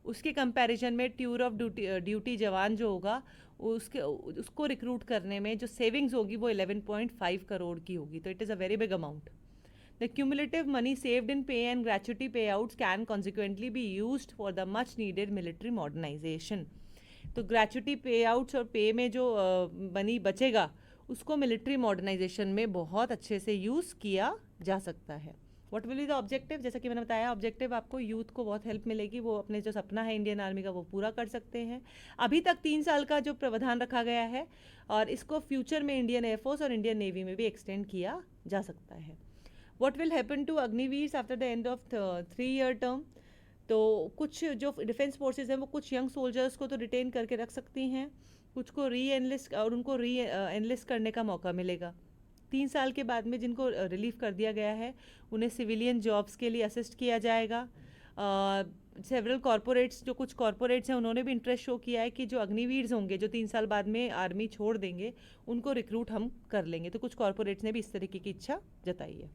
Speaker 4: उसके कंपैरिजन में टूर ऑफ ड्यूटी जवान जो होगा उसको रिक्रूट करने में जो सेविंग्स होगी वो 11.5 करोड़ की होगी. तो it is a very big amount. The cumulative money saved in pay and gratuity pay outs can consequently be used for the much needed military modernisation. तो ग्रेचुटी पे आउट्स और पे में जो money बचेगा उसको military modernisation में बहुत अच्छे से यूज़ किया जा सकता है. What will be the objective, जैसा कि मैंने बताया ऑब्जेक्टिव आपको यूथ को बहुत हेल्प मिलेगी, वो अपने जो सपना है इंडियन आर्मी का वो पूरा कर सकते हैं. अभी तक 3 साल का जो प्रावधान रखा गया है और इसको फ्यूचर में इंडियन एयरफोर्स और इंडियन नेवी में भी एक्सटेंड किया जा सकता है. What will happen to Agniveers after the end of 3 year term, तो कुछ जो डिफेंस फोर्सेज हैं वो कुछ यंग सोल्जर्स को तो रिटेन करके रख सकती हैं, कुछ को री एनलिस्ट और उनको री एनलिस्ट करने का मौका मिलेगा. 3 साल के बाद में जिनको रिलीव कर दिया गया है उन्हें सिविलियन जॉब्स के लिए असिस्ट किया जाएगा. सेवरल कॉरपोरेट्स, जो कुछ कॉरपोरेट्स हैं उन्होंने भी इंटरेस्ट शो किया है कि जो अग्निवीर्स होंगे जो 3 साल बाद में आर्मी छोड़ देंगे उनको रिक्रूट हम कर लेंगे. तो कुछ कॉरपोरेट्स ने भी इस तरीके की इच्छा जताई है.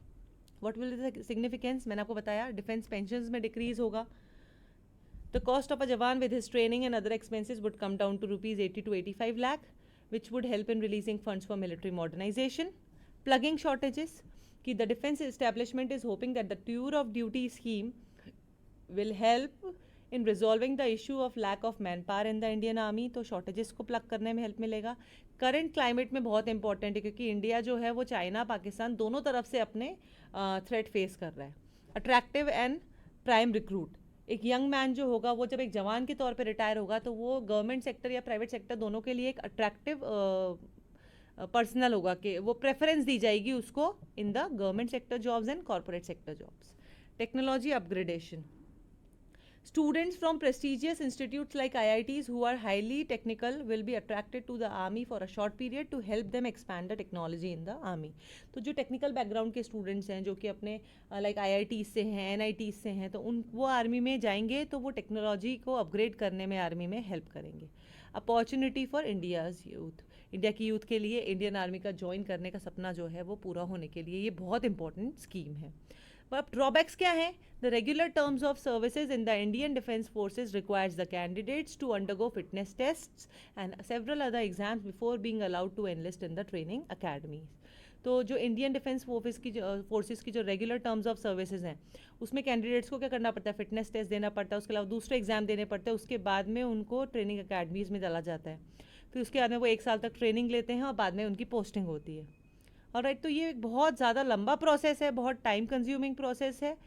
Speaker 4: व्हाट विल द सिग्निफिकेंस, मैंने आपको बताया डिफेंस पेंशन्स में डिक्रीज होगा. The cost of a Jawan with his training and other expenses would come down to rupees 80 to 85 lakh, which would help in releasing funds for military modernization. Plugging shortages, कि the defense establishment is hoping that the tour of duty scheme will help in resolving the issue of lack of manpower in the Indian Army. तो shortages को plug करने में help मिलेगा. Current climate में बहुत important है क्योंकि India जो है वो चाइना पाकिस्तान दोनों तरफ से अपने थ्रेट फेस कर रहा है. अट्रैक्टिव एंड प्राइम रिक्रूट, एक यंग मैन जो होगा वो जब एक जवान के तौर पे रिटायर होगा तो वो गवर्नमेंट सेक्टर या प्राइवेट सेक्टर दोनों के लिए एक अट्रैक्टिव पर्सनल होगा कि वो प्रेफरेंस दी जाएगी उसको in the government sector jobs and corporate sector jobs. Technology upgradation, students from prestigious institutes like IITs who are highly technical will be attracted to the army for a short period to help them expand the technology in the army. तो जो technical background के students हैं जो कि अपने like IITs से हैं NITs से हैं तो वो आर्मी में जाएंगे तो वो टेक्नोलॉजी को अपग्रेड करने में आर्मी में हेल्प करेंगे. Opportunity for India's youth, India की यूथ के लिए इंडियन आर्मी का ज्वाइन करने का सपना जो है वो पूरा होने के लिए ये बहुत इंपॉर्टेंट स्कीम है. अब ड्रॉबैक्स क्या हैं? The regular terms of services in the Indian defence forces requires the candidates to undergo fitness tests and several other exams before being allowed to enlist in the training academies. तो जो Indian defence forces की जो regular terms of services हैं उसमें candidates को क्या करना पड़ता है, फिटनेस टेस्ट देना पड़ता है, उसके अलावा दूसरे एग्जाम देने पड़ते हैं, उसके बाद में उनको ट्रेनिंग अकेडमीज़ में डाला जाता है. फिर उसके बाद में वो 1 साल तक ट्रेनिंग लेते हैं और बाद में उनकी पोस्टिंग होती है. ऑलराइट, तो ये बहुत ज़्यादा लंबा प्रोसेस है, बहुत टाइम कंज्यूमिंग प्रोसेस है.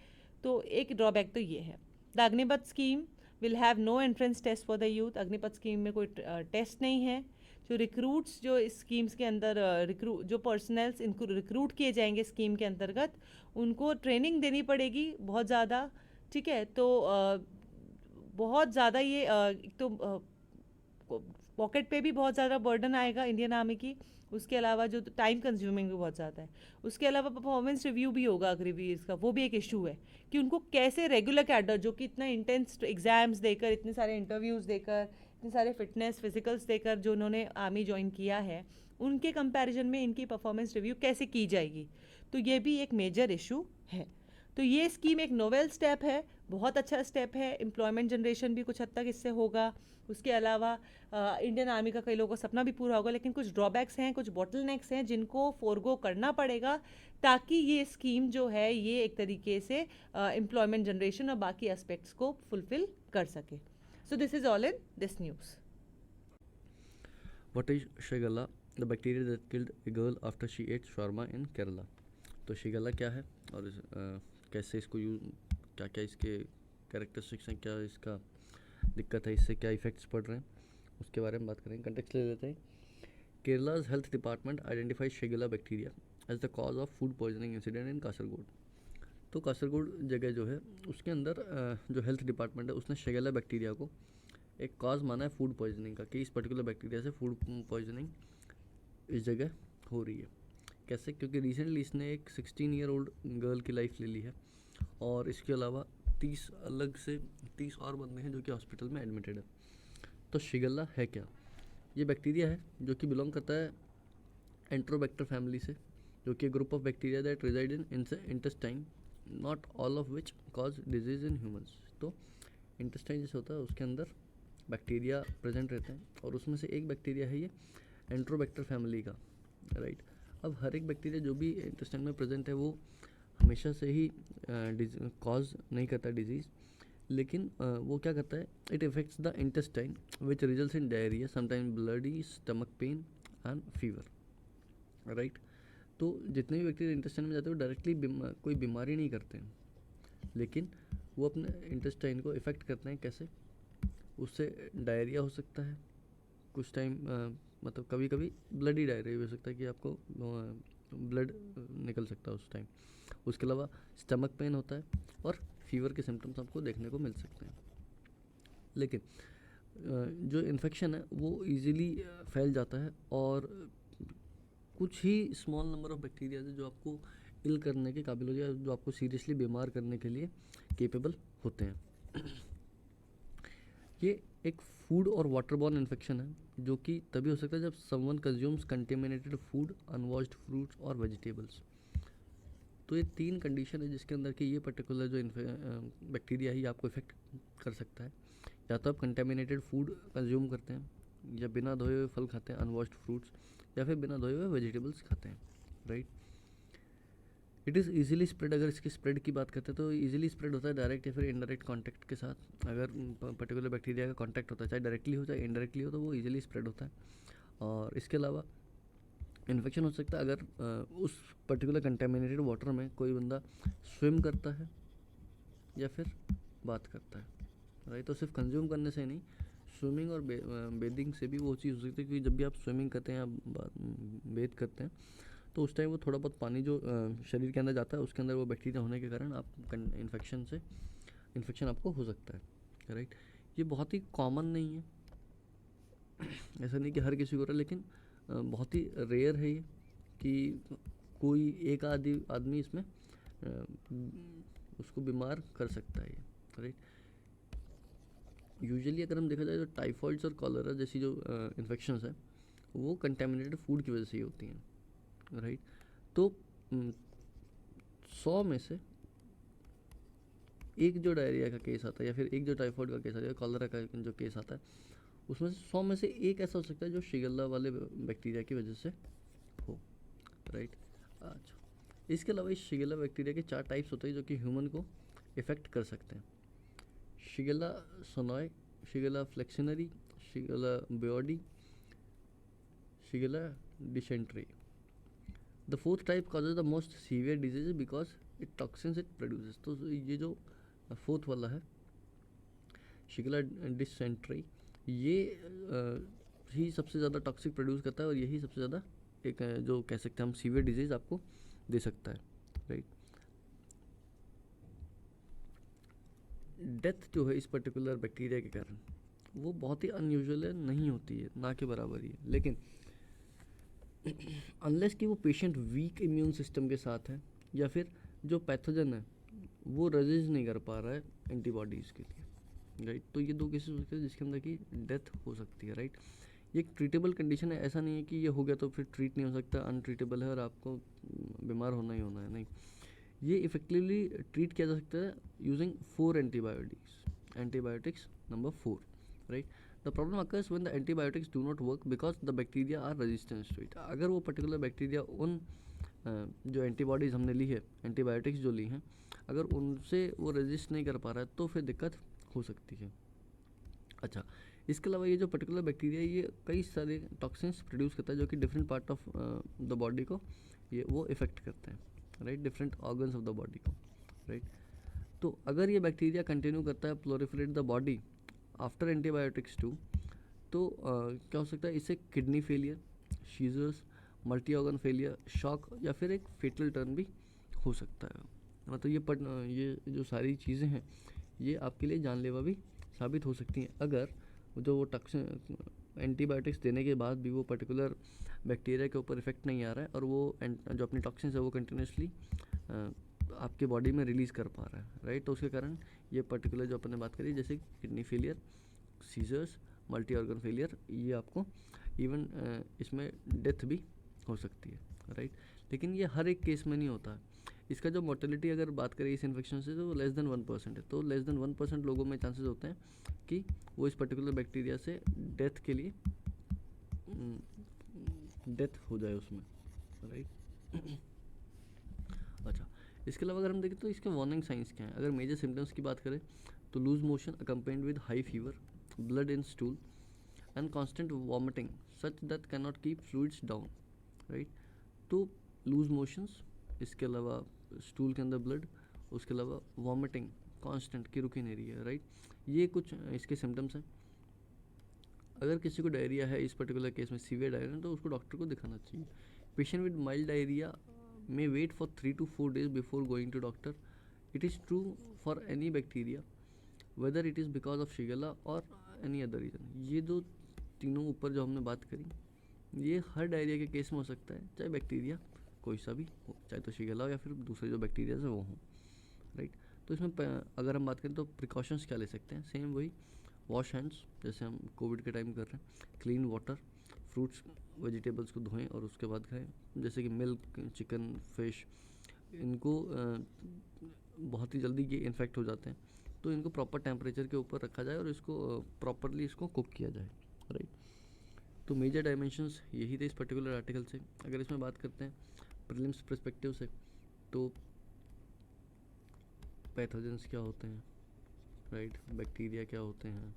Speaker 4: तो एक ड्रॉबैक तो ये है. The Agnipath scheme will have no entrance test for the youth. Agnipath scheme में कोई टेस्ट नहीं है. जो रिक्रूट्स जो इस स्कीम्स के अंदर जो पर्सनल्स इनको रिक्रूट किए जाएंगे स्कीम के अंतर्गत उनको ट्रेनिंग देनी पड़ेगी बहुत ज़्यादा. ठीक है, तो बहुत ज़्यादा ये एक तो पॉकेट पे भी बहुत ज़्यादा बर्डन आएगा इंडियन आर्मी की. उसके अलावा जो टाइम कंज्यूमिंग भी बहुत ज़्यादा है. उसके अलावा परफॉर्मेंस रिव्यू भी होगा अग्निवीर्स का, वो भी एक इशू है कि उनको कैसे रेगुलर कैडर जो कि इतना इंटेंस एग्जाम्स देकर इतने सारे इंटरव्यूज़ देकर इतने सारे फिटनेस फिजिकल्स देकर जो उन्होंने आर्मी ज्वाइन किया है, उनके कंपैरिजन में इनकी परफॉर्मेंस रिव्यू कैसे की जाएगी, तो ये भी एक मेजर इशू है। तो ये स्कीम एक नोवेल स्टेप है, बहुत अच्छा स्टेप है, एम्प्लॉयमेंट जनरेशन भी कुछ हद तक इससे होगा। उसके अलावा इंडियन आर्मी का कई लोगों का सपना भी पूरा होगा, लेकिन कुछ ड्रॉबैक्स हैं, कुछ बॉटलनेक्स हैं जिनको फोरगो करना पड़ेगा ताकि ये स्कीम जो है ये एक तरीके से एम्प्लॉयमेंट जनरेशन और बाकी एस्पेक्ट्स को फुलफिल कर सके। सो this is all in this news.
Speaker 1: What is Shigella? The bacteria that killed a girl after she ate shawarma in Kerala. तो शिगेला क्या है और कैसे इसको क्या क्या इसके कैरेक्टरिस्टिक्स हैं, क्या इसका दिक्कत है, इससे क्या इफ़ेक्ट्स पड़ रहे हैं, उसके बारे में बात करेंगे। कंटेक्स्ट ले लेते हैं। Kerala's health department identifies Shigella bacteria as the cause of food poisoning incident in Kasaragod. तो कासरगोड जगह जो है उसके अंदर जो हेल्थ डिपार्टमेंट है उसने शिगेला बैक्टीरिया को एक कॉज माना है फूड पॉइजनिंग का, कि इस पर्टिकुलर बैक्टीरिया से फूड पॉइजनिंग इस जगह हो रही है। कैसे? क्योंकि रिसेंटली इसने एक 16 ईयर ओल्ड गर्ल की लाइफ ले ली है और इसके अलावा 30 और बंदे हैं जो कि हॉस्पिटल में एडमिटेड है। तो शिगेला है क्या? ये बैक्टीरिया है जो कि बिलोंग करता है एंट्रोबैक्टर फैमिली से, जो कि group of bacteria that reside in intestine, not all of which cause disease in humans. तो इंटेस्टाइन जैसे होता है उसके अंदर बैक्टीरिया प्रेजेंट रहते हैं और उसमें से एक बैक्टीरिया है ये एंट्रोबैक्टर फैमिली का, राइट। अब हर एक बैक्टीरिया जो भी इंटेस्टाइन में प्रेजेंट है वो हमेशा से ही कॉज नहीं करता डिजीज़, लेकिन वो क्या करता है, it effects the intestine which results in diarrhoea, sometime bloody, stomach pain and fever, right. तो जितने भी बैक्टीरिया इंटेस्टाइन में जाते हैं वो डायरेक्टली कोई बीमारी नहीं करते हैं, लेकिन वो अपने इंटेस्टाइन को इफ़ेक्ट करते हैं। कैसे? उससे डायरिया हो सकता है कुछ टाइम, मतलब कभी कभी ब्लडी डायरिया भी हो सकता है कि आपको ब्लड निकल सकता है उस टाइम। उसके अलावा स्टमक पेन होता है और फीवर के सिम्टम्स आपको देखने को मिल सकते हैं। लेकिन जो इन्फेक्शन है वो इजीली फैल जाता है और कुछ ही स्मॉल नंबर ऑफ बैक्टीरिया है जो आपको इल करने के काबिल हो जाए, जो आपको सीरियसली बीमार करने के लिए केपेबल होते हैं। ये एक फूड और वाटरबॉर्न इन्फेक्शन है जो कि तभी हो सकता है जब someone consumes contaminated food, unwashed fruits और वेजिटेबल्स। तो ये 3 कंडीशन है जिसके अंदर कि ये पर्टिकुलर जो बैक्टीरिया है ये आपको इफेक्ट कर सकता है। या तो आप कंटेमिनेटेड फूड कंज्यूम करते हैं, या बिना धोए हुए फल खाते हैं, अनवॉश्ड फ्रूट्स, या फिर बिना धोए हुए वेजिटेबल्स खाते हैं, right. It is easily spread. अगर इसकी स्प्रेड की बात करते हैं तो ईजिली स्प्रेड होता है डायरेक्ट या फिर इनडायरेक्ट कॉन्टैक्ट के साथ। अगर पर्टिकुलर बैक्टीरिया का कॉन्टैक्ट होता है, चाहे डायरेक्टली हो चाहे इनडायरेक्टली हो, तो वो ईजिली स्प्रेड होता है। और इसके अलावा इन्फेक्शन हो सकता है अगर उस पर्टिकुलर कंटेमिनेटेड वाटर में कोई बंदा स्विम करता है या फिर बात करता है, राइट। तो सिर्फ कंज्यूम करने से नहीं, स्विमिंग और बेदिंग से भी वो चीज़ हो सकती है। क्योंकि जब भी आप स्विमिंग करते हैं या बेद करते हैं तो उस टाइम वो थोड़ा बहुत पानी जो शरीर के अंदर जाता है उसके अंदर वो बैक्टीरिया होने के कारण आप इन्फेक्शन आपको हो सकता है, राइट। ये बहुत ही कॉमन नहीं है, ऐसा नहीं कि हर किसी को हो रहा है, लेकिन बहुत ही रेयर है ये कि कोई एक आदमी इसमें उसको बीमार कर सकता है ये, राइट। यूजुअली अगर हम देखा जाए तो टाइफॉइड्स और कॉलरा जैसी जो इन्फेक्शंस है वो कंटेमिनेटेड फूड की वजह से ही होती हैं, राइट। तो 100 में से एक जो डायरिया का केस आता है या फिर एक जो टाइफॉइड का केस आता है या कॉलरा का जो केस आता है उसमें से 100 में से एक ऐसा हो सकता है जो शिगेला वाले बैक्टीरिया की वजह से हो, राइट। अच्छा, इसके अलावा इस शिगेला बैक्टीरिया के 4 टाइप्स होते हैं जो कि ह्यूमन को इफ़ेक्ट कर सकते हैं। Shigella sonnei, shigella flexneri, shigella boydii, shigella dysenteriae. The 4th type causes the most severe disease because it toxins it produces. तो ये जो 4th वाला है शिगेला डिसेंट्री, ये ही सबसे ज़्यादा टॉक्सिक प्रोड्यूस करता है और यही सबसे ज़्यादा एक जो कह सकते हैं हम सीवियर डिजीज़ आपको दे सकता है, राइट। डेथ जो है इस पर्टिकुलर बैक्टीरिया के कारण वो बहुत ही अनयूजुअल है, नहीं होती है, ना के बराबर ही है। लेकिन अनलेस कि वो पेशेंट वीक इम्यून सिस्टम के साथ है या फिर जो पैथोजन है वो रेजिस्ट नहीं कर पा रहा है एंटीबॉडीज़ के लिए, राइट। तो ये 2 केसेस हो सकते हैं जिसके अंदर की डेथ हो सकती है, राइट। ये एक ट्रीटेबल कंडीशन है, ऐसा नहीं है कि ये हो गया तो फिर ट्रीट नहीं हो सकता, अनट्रीटेबल है और आपको बीमार होना ही होना है, नहीं। ये इफेक्टिवली ट्रीट किया जा सकता है using 4 antibiotics number 4, right. The problem occurs when the antibiotics do not work because the bacteria are resistance to it. अगर वो पर्टिकुलर बैक्टीरिया उन जो एंटीबॉडीज़ हमने ली है, एंटीबायोटिक्स जो ली हैं, अगर उनसे वो रेजिस्ट नहीं कर पा रहा है तो फिर दिक्कत हो सकती है। अच्छा, इसके अलावा ये जो पर्टिकुलर बैक्टीरिया ये कई सारे टॉक्सिन्स प्रोड्यूस करता है जो कि different part of the body को ये वो इफ़ेक्ट करते हैं, right, different organs of the body को, राइट। तो अगर ये बैक्टीरिया कंटिन्यू करता है proliferate the body after antibiotics too, तो क्या हो सकता है, इससे kidney failure, seizures, multi organ failure, shock या फिर एक फेटल टर्न भी हो सकता है। मतलब ये जो सारी चीज़ें हैं ये आपके लिए जानलेवा भी साबित हो सकती हैं अगर जो वो टॉक्सिन एंटीबायोटिक्स देने के बाद भी वो पर्टिकुलर बैक्टीरिया के ऊपर इफेक्ट नहीं आ रहा है और वो जो अपनी टॉक्सिन्स है वो कंटिन्यूसली आपके बॉडी में रिलीज़ कर पा रहा है, राइट। तो उसके कारण ये पर्टिकुलर जो अपन ने बात करी जैसे kidney failure, seizures, multi organ failure, ये आपको इवन इसमें डेथ भी हो सकती है, राइट। लेकिन ये हर एक केस में नहीं होता है। इसका जो मोर्टेलिटी अगर बात करें इस इन्फेक्शन से तो लेस देन 1% है। तो लेस देन 1% लोगों में चांसेस होते हैं कि वो इस पर्टिकुलर बैक्टीरिया से डेथ के लिए डेथ हो जाए उसमें, राइट। अच्छा, इसके अलावा अगर हम देखें तो इसके वार्निंग साइंस क्या हैं। अगर मेजर सिम्टम्स की बात करें तो loose motion accompanied with high fever, blood in stool and constant vomiting such that can not keep fluids down, right. तो लूज मोशंस, इसके अलावा स्टूल के अंदर ब्लड, उसके अलावा वॉमिटिंग कांस्टेंट की रुकी नहीं रही है, राइट। ये कुछ इसके सिम्टम्स हैं। अगर किसी को डायरिया है, इस पर्टिकुलर केस में सीवियर डायरिया, तो उसको डॉक्टर को दिखाना चाहिए। Patient with mild diarrhoea may wait for 3 to 4 days before going to doctor. It is true for any bacteria, whether it is because of Shigella or any other reason. ये दो तीनों ऊपर जो हमने बात करी ये हर डायरिया के केस में हो सकता है, चाहे बैक्टीरिया कोई सा भी हो, चाहे तो शिगेला हो या फिर दूसरे जो बैक्टीरिया है वो हों, राइट। तो इसमें अगर हम बात करें तो प्रिकॉशंस क्या ले सकते हैं, सेम वही वॉश हैंड्स जैसे हम कोविड के टाइम कर रहे हैं, क्लीन वाटर, फ्रूट्स वेजिटेबल्स को धोएं और उसके बाद खाएं, जैसे कि मिल्क, चिकन, फिश, इनको बहुत ही जल्दी ये इन्फेक्ट हो जाते हैं, तो इनको प्रॉपर टेम्परेचर के ऊपर रखा जाए और इसको प्रॉपरली इसको कुक किया जाए, राइट। तो मेजर डायमेंशंस यही थे इस पर्टिकुलर आर्टिकल से। अगर इसमें बात करते हैं प्रीलिम्स पर्सपेक्टिव से तो पैथोजेंस क्या होते हैं, राइट, बैक्टीरिया क्या होते हैं,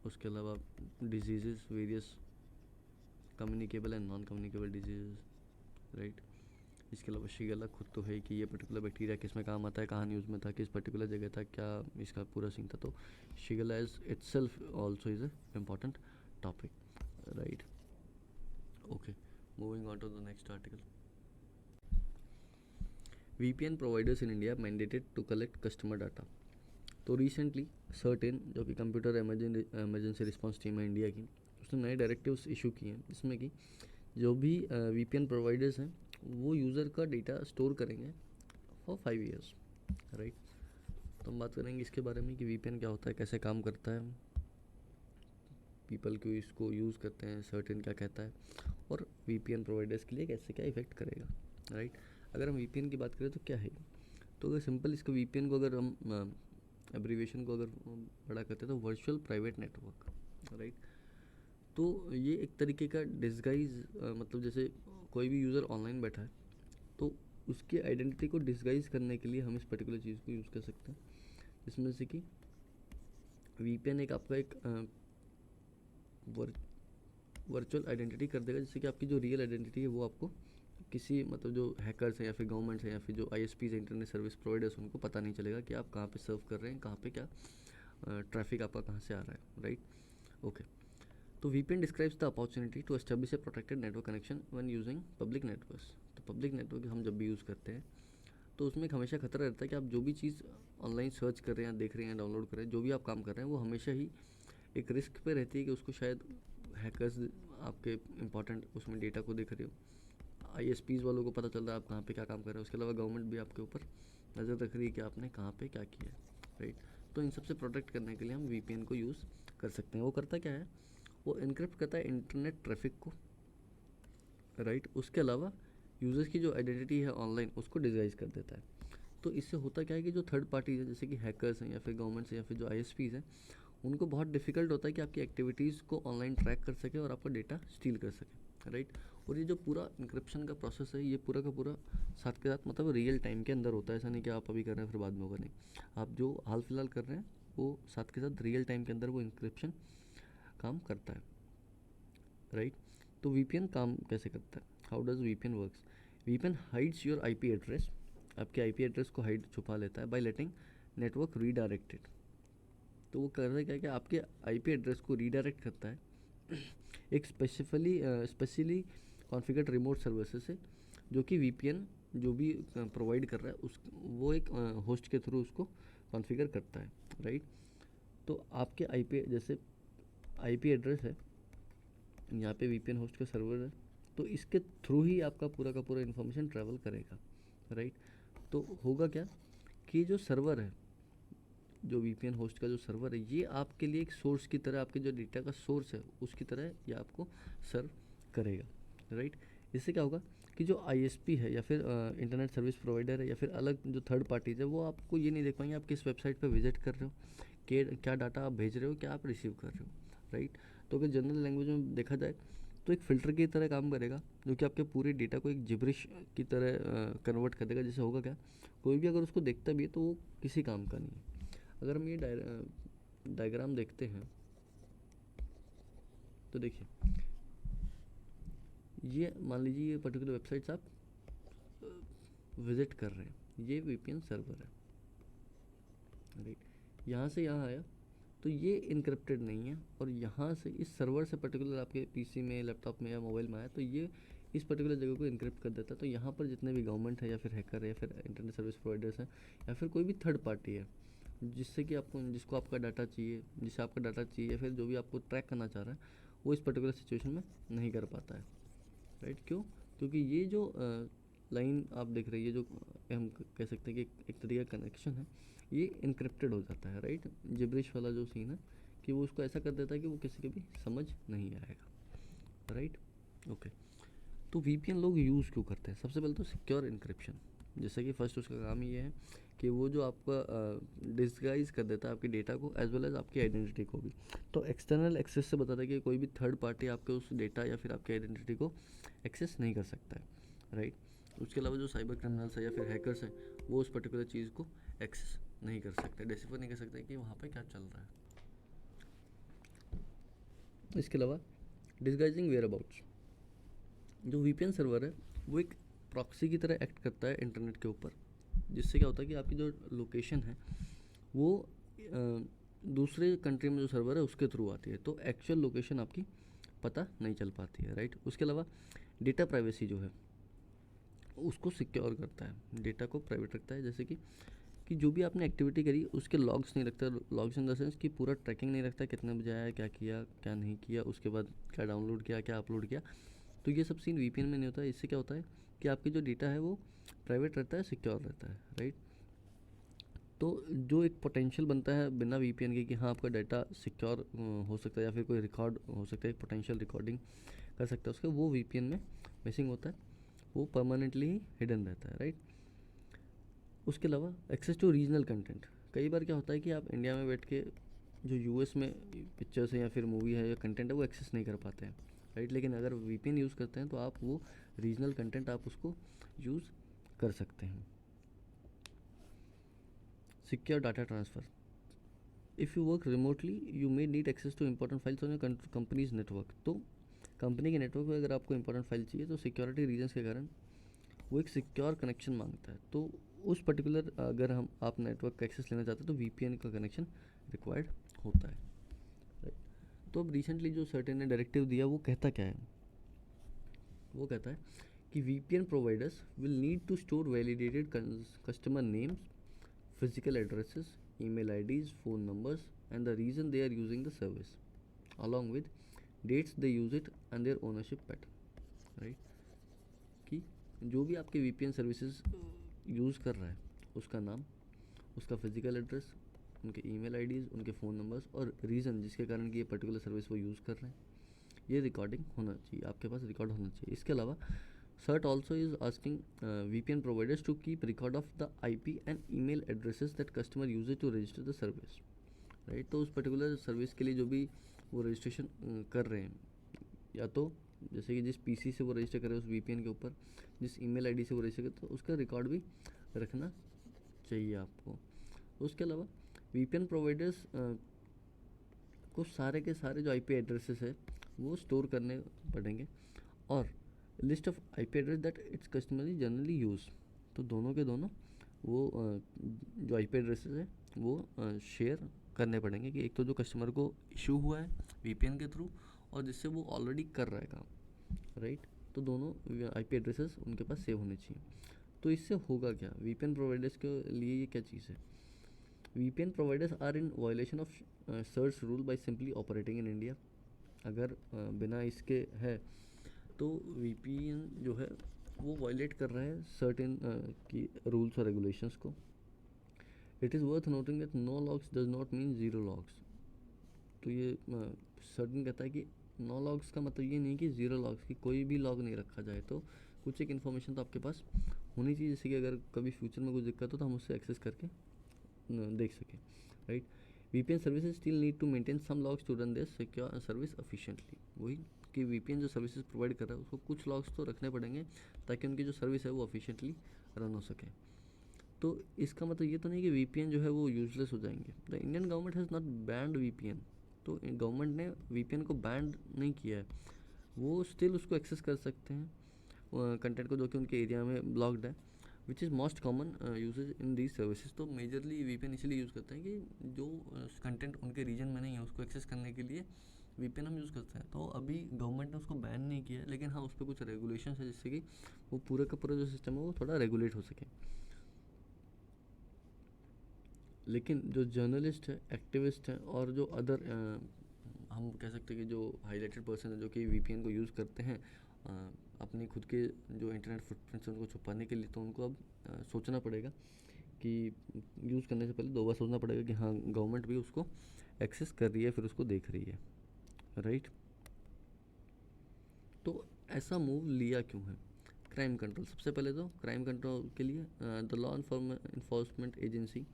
Speaker 1: उसके अलावा disease, various communicable and non communicable disease, right. इसके अलावा शिगेला खुद तो है कि ये पर्टिकुलर बैक्टीरिया किस में काम आता है, कहाँ न्यूज़ में था, किस पर्टिकुलर जगह था, क्या इसका पूरा सीन था। तो Shigella is itself also is a important topic, right. Okay, moving on to the next article. VPN providers in India mandated to collect customer data. तो रिसेंटली सर्टेन जो कि कंप्यूटर इमरजेंसी रिस्पांस टीम है India की, उसने नए directives issue किए हैं जिसमें कि जो भी VPN प्रोवाइडर्स हैं वो यूज़र का डेटा स्टोर करेंगे फॉर 5 ईयर्स, राइट। तो हम बात करेंगे इसके बारे में कि VPN क्या होता है, कैसे काम करता है, पीपल क्यों इसको यूज़ करते हैं, सर्टेन क्या कहता है और VPN प्रोवाइडर्स के लिए कैसे क्या इफेक्ट करेगा, राइट। अगर हम VPN की बात करें तो क्या है, तो अगर सिंपल इसको VPN को अगर हम एब्रीविएशन को अगर बड़ा करते हैं तो वर्चुअल प्राइवेट नेटवर्क, राइट। तो ये एक तरीके का डिस्गाइज, मतलब जैसे कोई भी यूज़र ऑनलाइन बैठा है तो उसकी आइडेंटिटी को डिस्गाइज करने के लिए हम इस पर्टिकुलर चीज़ को यूज़ कर सकते हैं, जिसमें से कि VPN एक आपका एक वर्चुअल आइडेंटिटी कर देगा, जिससे कि आपकी जो रियल आइडेंटिटी है वो आपको किसी मतलब जो हैकर्स हैं या फिर गवर्नमेंट्स हैं या फिर जो ISPs इंटरनेट सर्विस प्रोवाइडर्स उनको पता नहीं चलेगा कि आप कहाँ पे सर्व कर रहे हैं, कहाँ पे क्या ट्रैफिक आपका कहाँ से आ रहा है, राइट। ओके, तो VPN describes the opportunity to establish a protected network connection when using public networks. तो पब्लिक नेटवर्क हम जब भी यूज़ करते हैं तो उसमें एक हमेशा खतरा रहता है कि आप जो भी चीज़ ऑनलाइन सर्च कर रहे हैं, देख रहे हैं, डाउनलोड कर रहे हैं, जो भी आप काम कर रहे हैं वो हमेशा ही एक रिस्क पे रहती है कि उसको शायद हैकर्स आपके इंपॉर्टेंट उसमें डेटा को देख रहे हो, ISPs वालों को पता चल रहा है आप कहाँ पे क्या काम कर रहे हो, उसके अलावा गवर्नमेंट भी आपके ऊपर नज़र रख रही है कि आपने कहाँ पे क्या किया है, राइट। तो इन सब से प्रोटेक्ट करने के लिए हम VPN को यूज़ कर सकते हैं। वो करता क्या है, वो इनक्रिप्ट करता है इंटरनेट ट्रैफिक को, राइट। उसके अलावा यूज़र्स की जो आइडेंटिटी है ऑनलाइन उसको डिस्गाइज कर देता है। तो इससे होता क्या है कि जो थर्ड पार्टीज है जैसे कि हैकर्स हैं या फिर गवर्नमेंट्स या फिर जो ISPs हैं, उनको बहुत डिफ़िकल्ट होता है कि आपकी एक्टिविटीज़ को ऑनलाइन ट्रैक कर सके और आपका डेटा स्टील कर सके, राइट। और ये जो पूरा इंक्रिप्शन का प्रोसेस है ये पूरा का पूरा साथ के साथ मतलब रियल टाइम के अंदर होता है। ऐसा नहीं कि आप अभी कर रहे हैं फिर बाद में होगा, नहीं। आप जो हाल फिलहाल कर रहे हैं वो साथ के साथ रियल टाइम के अंदर वो इंक्रिप्शन काम करता है, राइट। तो VPN काम कैसे करता है, how does VPN works. VPN hides your IP address, आपके IP एड्रेस को हाइड छुपा लेता है बाय लेटिंग नेटवर्क रीडायरेक्टेड। तो वो कर रहा है क्या कि आपके IP एड्रेस को रीडायरेक्ट करता है एक स्पेशली कॉन्फ़िगर्ड रिमोट सर्विसेज से, जो कि VPN जो भी प्रोवाइड कर रहा है उस वो एक होस्ट के थ्रू उसको कॉन्फ़िगर करता है, राइट। तो आपके IP जैसे IP एड्रेस है, यहाँ पे VPN होस्ट का सर्वर है, तो इसके थ्रू ही आपका पूरा का पूरा इन्फॉर्मेशन ट्रैवल करेगा, राइट। तो होगा क्या कि जो सर्वर है, जो VPN होस्ट का जो सर्वर है, ये आपके लिए एक सोर्स की तरह, आपके जो डेटा का सोर्स है उसकी तरह ये आपको सर्व करेगा, राइट। इससे क्या होगा कि जो ISP है या फिर इंटरनेट सर्विस प्रोवाइडर है या फिर अलग जो थर्ड पार्टीज है, वो आपको ये नहीं देख पाएंगे आप किस वेबसाइट पर विजिट कर रहे हो, क्या डाटा आप भेज रहे हो, क्या आप रिसीव कर रहे हो, राइट। तो अगर जनरल लैंग्वेज में देखा जाए तो एक फ़िल्टर की तरह काम करेगा, जो कि आपके पूरे डेटा को एक जिब्रिश की तरह कन्वर्ट कर देगा। जिससे होगा क्या, कोई भी अगर उसको देखता भी है तो वो किसी काम का नहीं है। अगर हम ये डायग्राम देखते हैं तो देखिए, ये मान लीजिए ये पर्टिकुलर वेबसाइट्स आप विज़िट कर रहे हैं, ये VPN सर्वर है, राइट। यहाँ से यहाँ आया तो ये इनक्रिप्टेड नहीं है, और यहाँ से इस सर्वर से पर्टिकुलर आपके PC में, लैपटॉप में या मोबाइल में आया तो ये इस पर्टिकुलर जगह को इनक्रिप्ट कर देता है। तो यहाँ पर जितने भी गवर्नमेंट है या फिर हैकर है या फिर इंटरनेट सर्विस प्रोवाइडर्स हैं या फिर कोई भी थर्ड पार्टी है जिसको आपका डाटा चाहिए, जिसे आपका डाटा चाहिए या फिर जो भी आपको ट्रैक करना चाह रहा है, वो इस पर्टिकुलर सिचुएशन में नहीं कर पाता है, राइट। क्यों? क्योंकि ये जो लाइन आप देख रही है, जो हम कह सकते हैं कि एक तरीके का कनेक्शन है, ये इनक्रिप्टेड हो जाता है, राइट। जिब्रिश वाला जो सीन है कि वो उसको ऐसा कर देता है कि वो किसी के भी समझ नहीं आएगा, राइट। ओके, तो VPN लोग यूज़ क्यों करते हैं? सबसे पहले तो सिक्योर इनक्रिप्शन। जैसे कि फर्स्ट उसका काम ये है कि वो जो आपका डिस्गाइज कर देता है आपके डेटा को एज वेल एज आपकी आइडेंटिटी को भी। तो एक्सटर्नल एक्सेस से बताता है कि कोई भी थर्ड पार्टी आपके उस डेटा या फिर आपकी आइडेंटिटी को एक्सेस नहीं कर सकता है, राइट। उसके अलावा जो साइबर क्रिमिनल्स है या फिर हैकर्स हैं, वो उस पर्टिकुलर चीज़ को एक्सेस नहीं कर सकते, डिसिफर नहीं कर सकते कि वहाँ पे क्या चल रहा है। इसके अलावा डिस्गाइजिंग वेयर अबाउट्स, जो VPN सर्वर है वो एक प्रॉक्सी की तरह एक्ट करता है इंटरनेट के ऊपर, जिससे क्या होता है कि आपकी जो लोकेशन है वो दूसरे कंट्री में जो सर्वर है उसके थ्रू आती है, तो एक्चुअल लोकेशन आपकी पता नहीं चल पाती है, राइट। उसके अलावा डेटा प्राइवेसी जो है उसको सिक्योर करता है, डेटा को प्राइवेट रखता है। जैसे कि जो भी आपने एक्टिविटी करी उसके लॉग्स नहीं रखता, लॉग्स इन द सेंस कि पूरा ट्रैकिंग नहीं रखता, कितने बजे आया, क्या किया, क्या नहीं किया, उसके बाद क्या डाउनलोड किया, क्या अपलोड किया। तो ये सब सीन VPN में नहीं होता है। इससे क्या होता है कि आपकी जो डेटा है वो प्राइवेट रहता है, सिक्योर रहता है, राइट। तो जो एक पोटेंशियल बनता है बिना VPN के कि हाँ आपका डाटा सिक्योर हो सकता है या फिर कोई रिकॉर्ड हो सकता है, एक पोटेंशियल रिकॉर्डिंग कर सकता है उसका, वो VPN में मिसिंग होता है, वो परमानेंटली ही हिडन रहता है, राइट। उसके अलावा एक्सेस टू रीजनल कंटेंट, कई बार क्या होता है कि आप इंडिया में बैठ के जो US में पिक्चर्स है या फिर मूवी है या कंटेंट है वो एक्सेस नहीं कर पाते हैं, राइट। लेकिन अगर VPN यूज़ करते हैं तो आप वो रीजनल कंटेंट आप उसको यूज़ कर सकते हैं। Secure data transfer, if you work remotely you may need access to important files on your company's network. तो कंपनी के नेटवर्क में अगर आपको इंपॉर्टेंट फाइल चाहिए तो सिक्योरिटी रीजन्स के कारण वो एक सिक्योर कनेक्शन मांगता है। तो उस पर्टिकुलर अगर आप नेटवर्क का एक्सेस लेना चाहते हैं तो VPN का कनेक्शन रिक्वायर्ड होता है, राइट। तो अब रिसेंटली जो सर्टेन ने डायरेक्टिव दिया वो कहता क्या है, वो कहता है कि VPN providers will need to store validated customer names, physical addresses, email IDs, phone numbers and the reason they are using the service along with dates they use it and their ownership pattern, right। कि जो भी आपके VPN services use कर रहा है उसका नाम, उसका फिजिकल एड्रेस, उनके ईमेल आईडीज़, उनके फ़ोन नंबर्स और रीज़न जिसके कारण कि ये पर्टिकुलर सर्विस वो यूज़ कर रहे हैं, ये रिकॉर्डिंग होना चाहिए, आपके पास रिकॉर्ड होना चाहिए। इसके अलावा CERT also is asking VPN providers to keep record of the IP and email addresses that customer uses to register the service, right. तो उस पर्टिकुलर सर्विस के लिए जो भी वो रजिस्ट्रेशन कर रहे हैं, या तो जैसे कि जिस पीसी से वो रजिस्टर कर रहे हैं उस VPN के ऊपर, जिस ईमेल आईडी से वो रजिस्टर करते हैं, उसका रिकॉर्ड भी रखना चाहिए आपको। उसके अलावा VPN प्रोवाइडर्स को सारे के सारे जो IP एड्रेसेस है वो स्टोर करने पड़ेंगे, और list of IP address that it's customarily generally use. तो दोनों के दोनों वो जो IP एड्रेसेस है वो शेयर करने पड़ेंगे, कि एक तो जो कस्टमर को इशू हुआ है VPN के थ्रू, और जिससे वो ऑलरेडी कर रहा है काम, राइट। तो दोनों IP एड्रेसेस उनके पास सेव होने चाहिए। तो इससे होगा क्या, VPN प्रोवाइडर्स के लिए ये क्या चीज़ है? VPN providers are in violation of search rule by simply operating in India. अगर बिना इसके है तो VPN जो है वो वायलेट कर रहा है सर्टेन की रूल्स और रेगुलेशंस को। It is worth noting that no logs does not mean zero logs. तो ये सर्टेन कहता है कि नो लॉग्स का मतलब ये नहीं कि ज़ीरो लॉग्स, की कोई भी लॉग नहीं रखा जाए, तो कुछ एक इन्फॉर्मेशन तो आपके पास होनी चाहिए, जैसे कि अगर कभी फ्यूचर में कुछ दिक्कत हो तो हम उससे एक्सेस करके देख सकें, right. VPN services still need to maintain some logs to run their secure service efficiently. वही कि VPN जो सर्विसेज प्रोवाइड कर रहा है उसको कुछ लॉग्स तो रखने पड़ेंगे ताकि उनकी जो सर्विस है वो एफिशिएंटली रन हो सके। तो इसका मतलब ये तो नहीं कि VPN जो है वो यूजलेस हो जाएंगे। The Indian government has not band VPN। तो गवर्नमेंट ने VPN को बैंड नहीं किया है, वो स्टिल उसको एक्सेस कर सकते हैं कंटेंट को जो कि उनके एरिया में ब्लॉक्ड है, which is most common usages in these services. तो मेजरली VPN इसलिए यूज़ करते हैं कि जो कंटेंट उनके रीजन में नहीं है उसको एक्सेस करने के लिए VPN हम यूज़ करते हैं। तो अभी गवर्नमेंट ने उसको बैन नहीं किया है, लेकिन हाँ उस पर कुछ रेगुलेशन है जिससे कि वो पूरा का पूरा जो सिस्टम है वो थोड़ा रेगुलेट हो सके। लेकिन जो जर्नलिस्ट है, एक्टिविस्ट हैं, और जो अदर हम कह सकते हैं कि जो हाईलाइटेड पर्सन है जो कि VPN को यूज़ करते हैं अपनी खुद के जो इंटरनेट फुटप्रिंट्स हैं उनको छुपाने के लिए, तो उनको अब सोचना पड़ेगा कि यूज़ करने से पहले 2 बार सोचना पड़ेगा कि हाँ गवर्नमेंट भी उसको एक्सेस कर रही है, फिर उसको देख रही है, राइट। तो ऐसा मूव लिया क्यों है? Crime control. सबसे पहले तो क्राइम कंट्रोल के लिए the law enforcement agency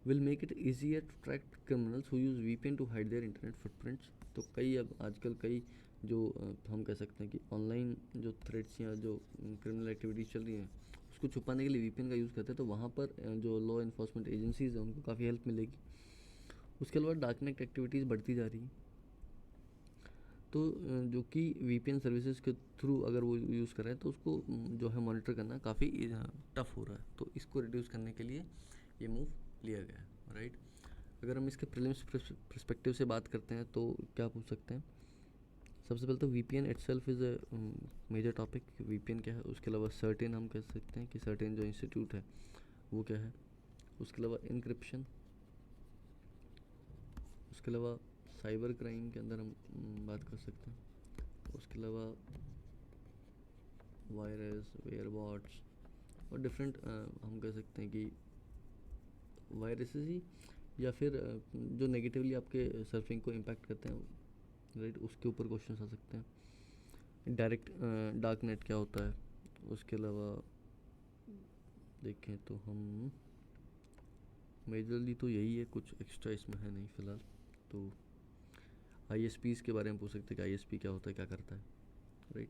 Speaker 1: will make it easier to track criminals who use VPN to hide their internet footprints. तो कई अब आजकल कई जो हम कह सकते हैं कि ऑनलाइन जो थ्रेड्स या जो क्रिमिनल एक्टिविटीज़ चल रही हैं उसको छुपाने के लिए VPN का यूज़ करते हैं, तो वहाँ पर जो लॉ इन्फोर्समेंट एजेंसीज़ हैं उनको काफ़ी हेल्प मिलेगी। उसके अलावा डार्कनेट एक्टिविटीज़ बढ़ती जा रही हैं, तो जो कि VPN सर्विसेज के थ्रू अगर वो यूज़ कर रहे हैं तो उसको जो है मॉनिटर करना काफ़ी टफ हो रहा है। तो इसको रिड्यूस करने के लिए ये मूव लिया गया है, राइट। अगर हम इसके प्रीलिम्स पर्सपेक्टिव से बात करते हैं तो क्या पूछ सकते हैं? सबसे पहले तो VPN itself is a major topic. VPN क्या है? उसके अलावा सर्टेन हम कह सकते हैं कि सर्टेन जो इंस्टीट्यूट है वो क्या है। उसके अलावा इनक्रिप्शन, उसके अलावा साइबर क्राइम के अंदर हम बात कर सकते हैं। उसके अलावा वायरस, वेयरबॉट्स और डिफरेंट हम कह सकते हैं कि वायरसेस ही, या फिर जो नेगेटिवली आपके सर्फिंग को इम्पैक्ट करते हैं, राइट, उसके ऊपर क्वेश्चंस आ सकते हैं। डायरेक्ट डार्क नेट क्या होता है? उसके अलावा देखें तो हम मेजरली तो यही है, कुछ एक्स्ट्रा इसमें है नहीं फ़िलहाल। तो ISPs के बारे में पूछ सकते हैं कि ISP क्या होता है, क्या करता है, राइट।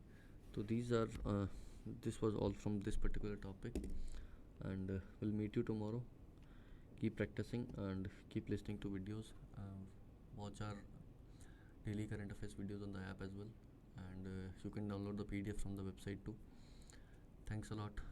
Speaker 1: तो this was all from this particular topic and will meet you tomorrow. Keep practicing and keep listening to videos. Watch our daily current affairs videos on the app as well, and you can download the PDF from the website too. Thanks a lot.